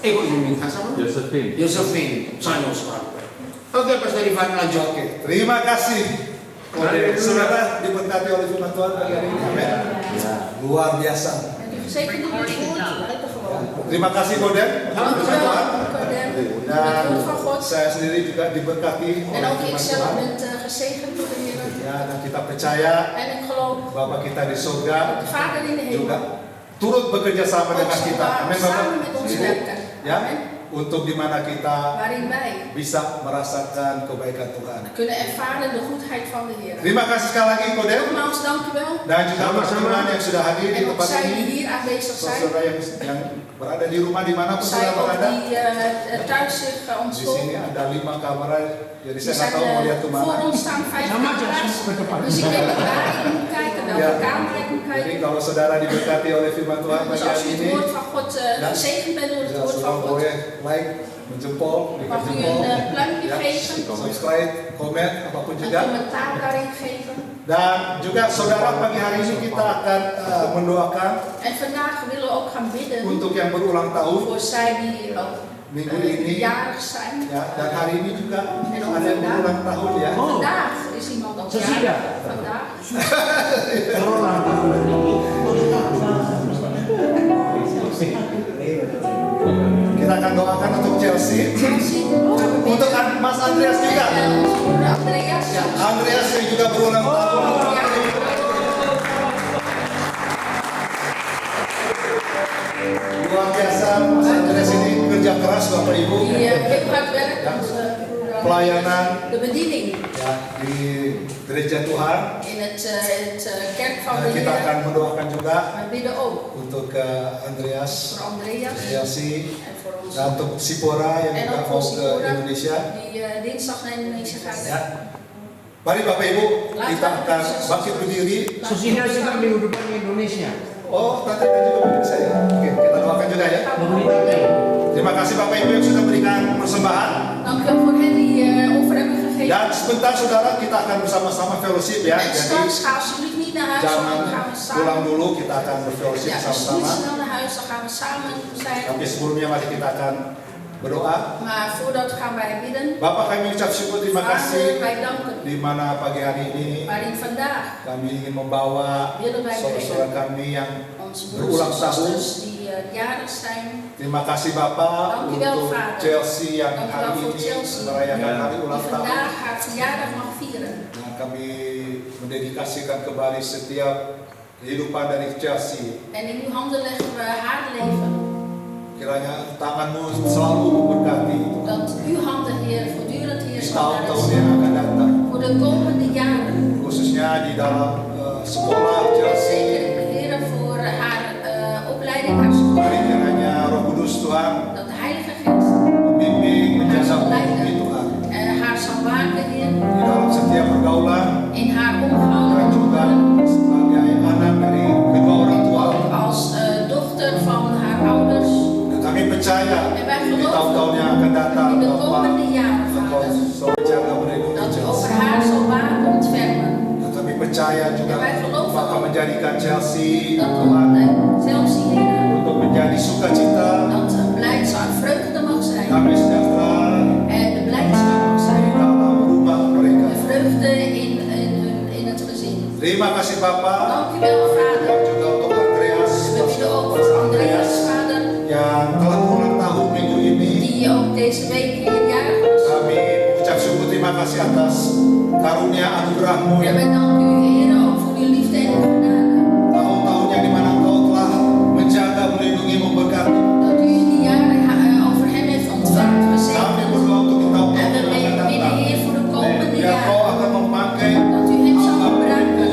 Kok Yunita sama? Josephine. Saya sekali. Oke, Pastor Ivan lanjut. Oke, terima kasih. Saudara diberkati oleh firman Tuhan pagi hari ini. Amin. Luar biasa. En die gezegende woord, lekker gewoon. Terima kasih Koden. Dank u Firman wel, Tuhan. Koden. Met Dan het woord van God. saya sendiri juga diberkati En oleh ook firman ikzelf Tuhan. ben gezegend door de Heer. Ya, dan kita percaya En ik geloof Bapa kita di surga dat de Vader in de juga hemel turut bekerja sama ook dengan kita. Amin Bapak. samen met ons werken. Ya, Amen. untuk di mana kita Waarin wij bisa merasakan kebaikan Tuhan. kunnen ervaren de goedheid van de Heer. Terima kasih sekali lagi Koden. Nogmaals, dank u wel. Dan juga Sama-sama. teman-teman yang sudah hadir di En ook tempat zij die ini. hier aanwezig zijn. Saudara yang berada di rumah dimanapun Zij saudara ook berada. die thuis zich Di ontspoort. sini ada 5 kamar, jadi Die saya nggak zijn tahu mau lihat voor kemana. ons staan 5 Sama aja, camera's. ke depan. Dus ik weet niet waar ik moet kijken, Ya, welke kamer ik moet jadi kijken. kalau saudara diberkati oleh firman Tuhan Dus pagi als hari u het ini, woord van God gezegend bent door het ya, woord van saudara God, boleh like, menjempol, berikan mag u jempol, een pluimpje ya, geven, subscribe, komen, apapun een juga. commentaar daarin geven. Dan juga saudara pagi hari ini kita akan mendoakan En vandaag willen we ook gaan bidden untuk yang berulang tahun voor zij die ook minggu ini. jarig zijn. Ya, dan hari ini juga En ook ada yang vandaag. berulang tahun ya. Vandaag is iemand ook Sesudah. jarig. Vandaag. Kita akan doakan untuk Chelsea, Chelsea, gaan we untuk bidden. Mas Andreas juga. En onze broeder Andreas. Ya, Andreas yang juga berulang tahun. Ja. Luar biasa, Mas Andreas ini kerja keras Bapak Ibu. Die heel hard werkt. Onze Pelayanan de bediening ya di gereja Tuhan. in het kerk van Dan de kita akan Heer. mendoakan juga We bidden ook untuk Andreas, voor Andreas Chelsea, en voor ons. dan untuk Sipora yang En juga ook mau voor ke Sipora Indonesia. die dinsdag naar Indonesië gaat. Ya. Mari Bapak Ibu, kita akan bangkit berdiri. Susina juga minggu depan di Indonesia. Oh, nanti ada juga bisa ya. Oke, kita doakan juga ya. Terima kasih Bapak Ibu yang sudah berikan persembahan. Dank u wel voor hen die over hebben gegeven. Dan sebentar saudara kita akan bersama-sama fellowship ya. En Jadi straks ga alsjeblieft niet naar huis, jangan want dan gaan we pulang samen. dulu, kita akan berfellowship Ja, dus niet sama-sama. snel naar huis, dan gaan we samen zijn. Tapi sebelumnya mari kita akan berdoa. Maar voordat gaan wij bidden. Bapak kami ucap syukur terima Vader, kasih wij danken. di mana pagi hari ini Waarin vandaag kami ingin membawa willen wij saudara-saudara brengen kami yang onze berulang broers en tahun. zusters die jarig zijn. Terima kasih Bapak Dank u wel, untuk Vader. Chelsea yang Dank u hari wel voor ini Chelsea. merayakan hari Die ulang tahun. vandaag haar verjaardag mag vieren. Dan kami mendedikasikan kembali setiap kehidupan dari Chelsea. En in uw handen leggen we haar leven. Kiranya tanganmu selalu memberkati Dat uw handen, Heer, voortdurend di Heer, zal tahun-tahun zijn yang akan datang. voor de komende jaren. Khususnya di dalam sekolah En Chelsea. zeker de Heer voor haar opleiding, haar school. Mari kiranya Roh Kudus Tuhan Dat de Heilige Geest membimbing, menjaga pemimpin Tuhan haar zal waken, Heer, di dalam setiap pergaulan in haar dan omgang. juga sebagai anak dari kedua orang tua. Ook als dochter van haar ouders. Dan kami percaya En wij di tahun-tahun geloven yang akan datang in de Bapak komende jaren, Engkau Vader, selalu jaga melindungi dat u over Chelsea. haar zal waken, ontfermen. Dan kami percaya juga En wij geloven Bapak ook menjadikan Chelsea dat Tuhan zelfs Heer, untuk menjadi sukacita, dat een blijdschap vreugde mag zijn. damai sejahtera En de blijdschap mag di zijn. dalam rumah mereka. De vreugde in het gezin. Terima kasih Bapak. Dank u wel, Vader. Dan juga untuk Andreas, We bidden ook voor Andreas, Vader, yang telah ulang tahun minggu ini. die ook deze week hier jarig was. Kami ucap syukur terima kasih atas karunia anugerah-Mu En yang wij danken u, Heer, ook voor uw liefde en uw genade. tahun-tahun yang dimana Engkau telah menjaga, melindungi, memberkati. Dat u in die jaren over hem heeft ontvangen, Kami gezegend. berdoa untuk di tahun-tahun En we yang akan bidden, datang. Heer, voor de komende Biar Engkau jaren. akan memakai Dat u hem zal gebruiken.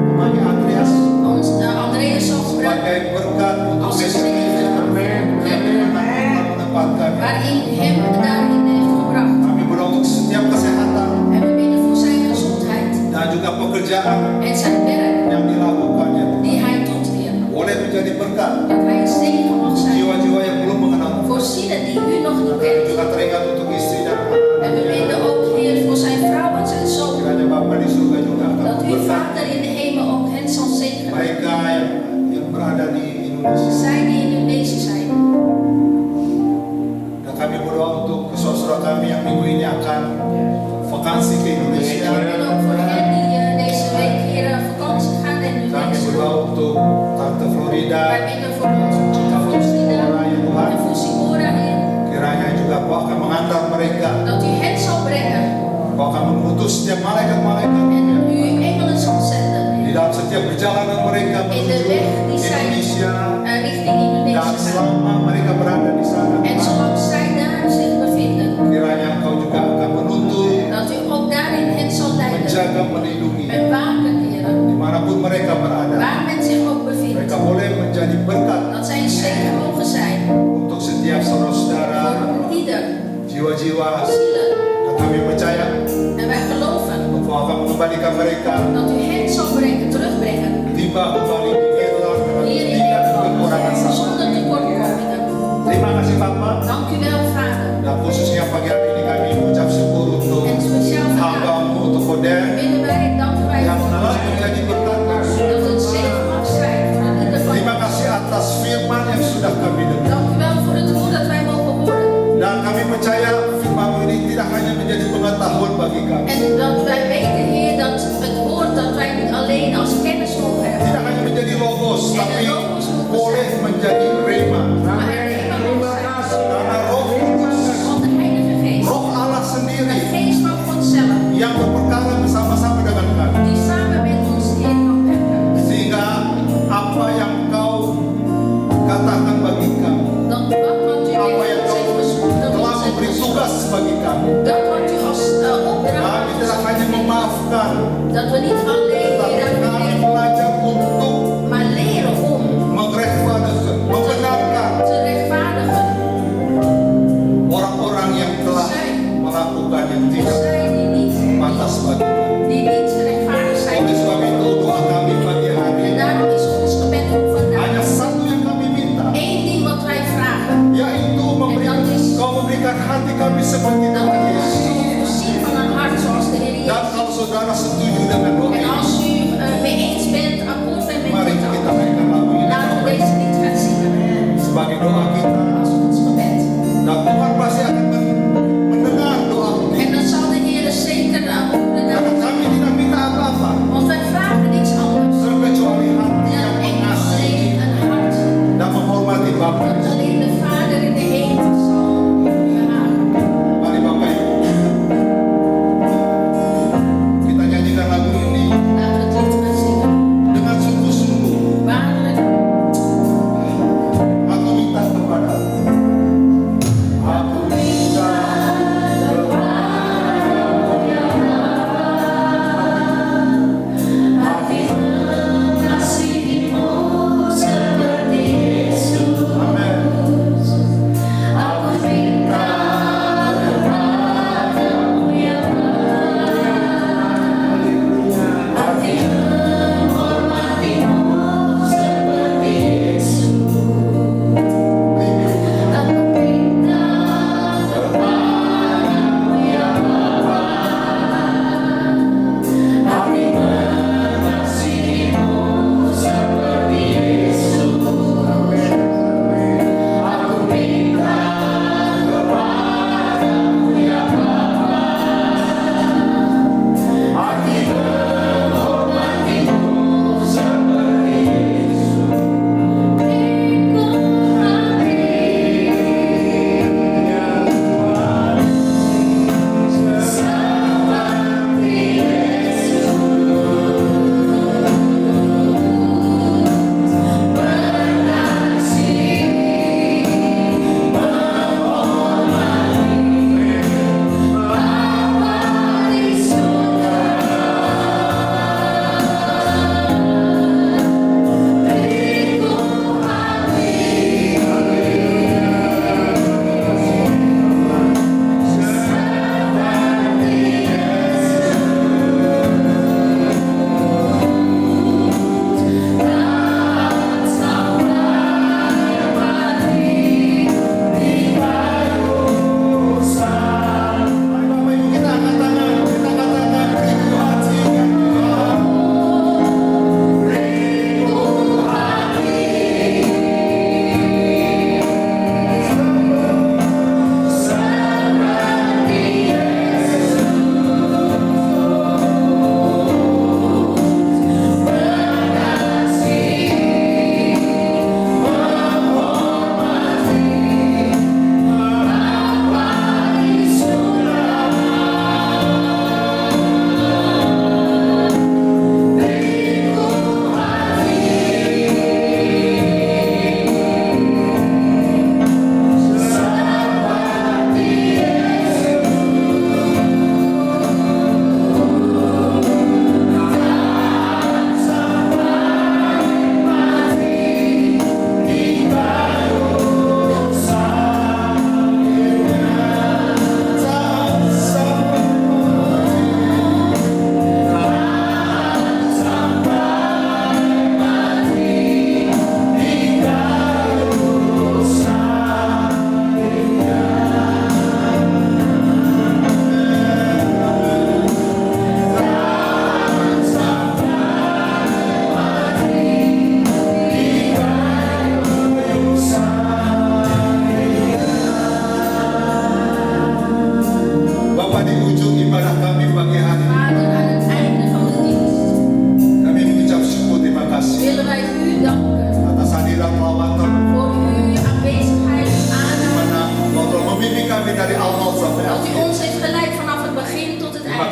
memakai Andreas Ons Andreas zal gebruiken. sebagai berkat untuk Als een besok zegen. menempatkan. Waarin u hem daarin heeft gebracht. Kami berdoa untuk setiap kesehatan En we bidden voor zijn gezondheid. dan juga pekerjaan En zijn werk yang dilakukannya. die hij doet, Heer. Boleh menjadi berkat Dat hij een zegen mag zijn jiwa-jiwa yang belum mengenal. voor zielen die u nog niet Dan kent. juga teringat untuk istri dan En we bidden ook, Heer, voor zijn vrouw en zijn zoon. kiranya Bapa di surga juga akan Dat uw berkat Vader in de hemel ook hen zal zegenen. mereka yang berada di Indonesia. Zij die in Indonesië zijn. Dan kami berdoa untuk saudara kami yang minggu ini akan vakansi ke En Indonesia. we bidden ook voor hen die deze week, Heer, vakantie gaan in Kami Indonesië. berdoa untuk Tante Florida, Wij bidden voor ons, Tante Florida ya Tuhan. en voor Simora, Heer. Kiranya juga Kau akan mengantar mereka. Dat u hen zal brengen. Kau akan mengutus setiap malaikat-malaikat En u engelen zal zenden, di Heer. dalam setiap perjalanan mereka In de menuju weg die zij Indonesia. richting Dan Indonesië gaan. selama mereka berada di sana, En zolang zij daar zich bevinden, kiranya Engkau juga akan menuntun, dat u ook daarin hen zal leiden. menjaga, melindungi. En waken, Heer. Dimanapun mereka berada, Waar men zich ook bevindt. mereka boleh menjadi berkat Dat zij een zegen mogen zijn untuk setiap saudara-saudara, voor ieder, jiwa-jiwa. zielen. Dan kami percaya En wij geloven Engkau akan mengembalikan mereka dat u hen zal brengen, terugbrengen. tiba kembali di Nederland dengan Hier in tidak Nederland, kekurangan sama. zonder tekortkomingen. Terima kasih Bapak. Dank u wel, Vader. Dan khususnya pagi hari ini kami mengucap syukur untuk En speciaal vandaag hamba-Mu, untuk Koden bidden wij en danken wij yang voor telah ons, menjadi berkat. dat het zegen mag zijn voor ieder van Terima ons. kasih atas firman yang sudah kami dengar. Dank u wel voor het woord dat wij mogen horen. Dan kami percaya firman-Mu ini tidak hanya menjadi pengetahuan bagi kami, En dat wij weten, Heer, dat het woord dat wij niet alleen als kennis mogen hebben, tidak hanya menjadi logos, tapi boleh menjadi rema. maar er helemaal mag zijn Karena Roh Kudus, van de Heilige Geest. Roh Allah De sendiri Geest van God zelf, yang berperkara bersama-sama dengan kami. die samen met ons, Heer, mag werken. Sehingga apa yang Kau katakan bagi kami, Dat wat u apa yang heeft Kau gezegd besproken telah ons en memberi besproken. tugas bagi kami, Dat wat u als opdracht kami tidak hanya memaafkan, dat we niet alleen, tapi Heer, kami vergeven, belajar untuk maar leren om mengrechtvaardigen, membenarkan te rechtvaardigen. orang-orang yang telah melakukan yang tidak Zij die niet, pantas bagi kami. die niet rechtvaardig zijn. Oleh sebab itu doa kami pagi hari En daarom is ons gebed ook vandaag hanya satu yang kami minta, één ding wat wij vragen. yaitu Kau memberikan hati kami seperti Dat Tuhan u ons Yesus. zult voorzien van een hart zoals de Heer Dan Jezus. kalau saudara setuju dengan doa En ini, als u mee eens bent, akkoord bent met mari dit kita akkoord, naikkan lagu ini laten we deze lied gaan zingen sebagai doa kita. als ons gebed. Dan Tuhan pasti akan mendengar doa En dan zal de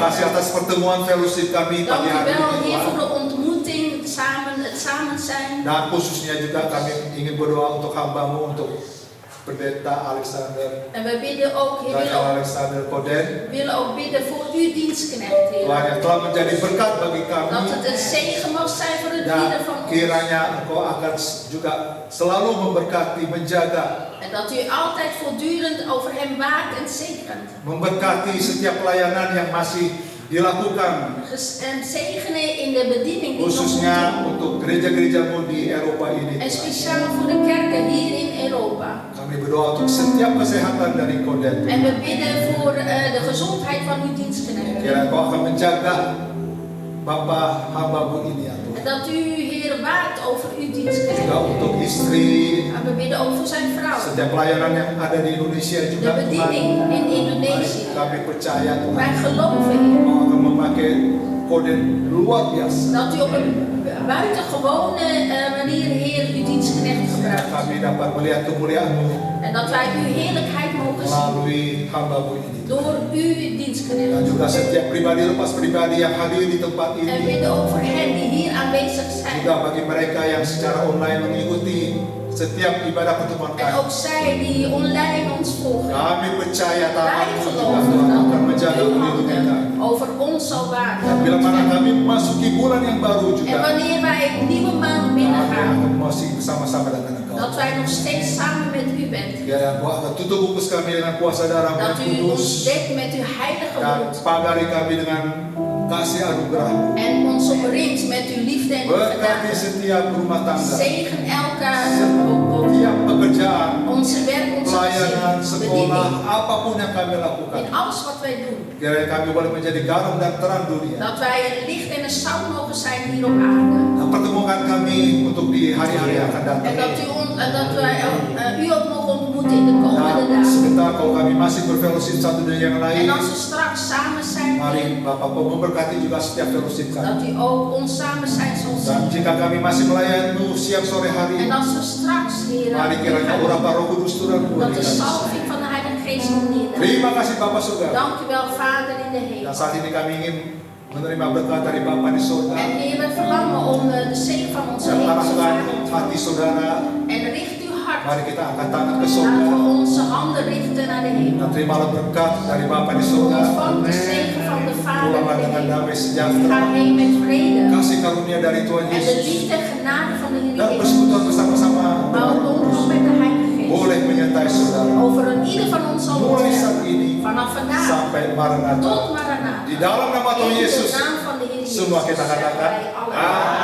kasih atas pertemuan fellowship kami Dank pagi u hari wel, ini Heer, voor Tuhan. de ontmoeting, het samen zijn. Dan khususnya juga kami ingin berdoa untuk hamba-Mu, untuk Pendeta Alexander, En we bidden ook, Heer, Daniel Alexander Koden. willen ook bidden voor uw dienstknecht, Heer. Tuhan yang telah menjadi berkat bagi Dat kami. het een zegen mag zijn voor het Dan dienen van ons. kiranya Engkau akan juga selalu memberkati, menjaga, En dat u altijd voortdurend over hem waakt en zegent. memberkati setiap pelayanan yang masih dilakukan, En zegenen in de bediening die nog khususnya moet untuk gereja-gerejamu di Eropa ini. doen. En Tuhan. speciaal voor de kerken hier in Europa. Kami berdoa untuk setiap kesehatan dari Koden. En we bidden voor de gezondheid van uw dienstknecht. Kira Engkau akan menjaga Bapak hamba-Mu ini ya Tuhan. En dat u, Heer, waakt over uw dienstknecht. Juga untuk istri, En we bidden ook voor zijn vrouw. setiap pelayanan yang ada di Indonesia De juga Tuhan. bediening in Mari Indonesië. kami percaya Tuhan. Wij geloven, Heer, Engkau akan memakai Koden luar biasa. dat u op een buitengewone manier, Heer, uw dienstknecht gebruikt. Kami dapat melihat kemuliaan-Mu En dat wij uw heerlijkheid mogen zien melalui hamba-Mu ini. door uw Dan dienstknecht. juga setiap pribadi lepas pribadi yang hadir di tempat En ini. bidden ook voor hen die hier aanwezig zijn. Juga bagi mereka yang secara online mengikuti setiap ibadah pertemuan En kami. ook zij die online ons volgen. Kami percaya Wij tangan-Mu juga geloven Tuhan dat akan menjaga uw melindungi kami. handen over ons zal waken. Dan bila mana kami memasuki bulan yang baru En juga, wanneer wij een nieuwe maand kami binnengaan, akan masih bersama-sama dengan Engkau. dat wij nog steeds samen met u bent. Ya, Engkau akan tutup bungkus kami dengan kuasa darah-Mu Dat yang u ons kudus. dekt met uw heilige Dan bloed. pagari kami dengan kasih anugerah-Mu. En ons omringt met uw liefde en uw Berkati genade. setiap rumah tangga, Zegen elke setiap pekerjaan, onze werk, onze pelayanan, gezin, sekolah, bediening. apapun yang kami lakukan. In alles wat wij doen. Kiranya kami boleh menjadi garam dan terang dunia. Dat wij een licht en een zout mogen zijn hier op aarde. Dan pertemukan kami untuk di hari-hari yang akan datang. En dat wij u ook mogen ontmoeten in de komende Dan dagen. sebentar kalau kami masih berfellowship satu dengan yang lain, En als we straks samen zijn, mari Bapak memberkati juga setiap fellowship kami. dat u ook ons samen zijn zal Dan zien. jika kami masih melayani siang sore En hari, als we straks, Heer, mari kiranya urapan Roh Kudus turun dat buat de kami. salving van de Heilige Geest zal neerdalen. Terima kasih Bapak Surga. Dank u wel, Vader in de Dan hemel. saat ini kami ingin menerima berkat dari Bapa di surga. En Heer, we verlangen om de zegen van onze Dan hemelse Vader arahkan te hati ontvangen. saudara. En richt uw hart. Mari kita angkat tangan ke Laten surga. we onze handen richten naar de hemel. Dan terimalah berkat dari Bapa di surga. Ontvang de zegen van de Vader Pulanglah in de dengan hemel. damai Ga sejahtera. heen met vrede. Kasih karunia dari Tuhan En de Yesus. liefde en genade van de Heer Dan Jezus. bersekutu bersama-sama Maar ook omgang met de Heilige Geest. boleh menyertai saudara. Over een ieder van ons zal Mulai saat ontfermen. ini Vanaf vandaag sampai Maranatha. tot Maranatha. Di dalam nama Tuhan In de Yesus. naam van de Heer Jezus. Semua kita katakan, zeggen wij allemaal.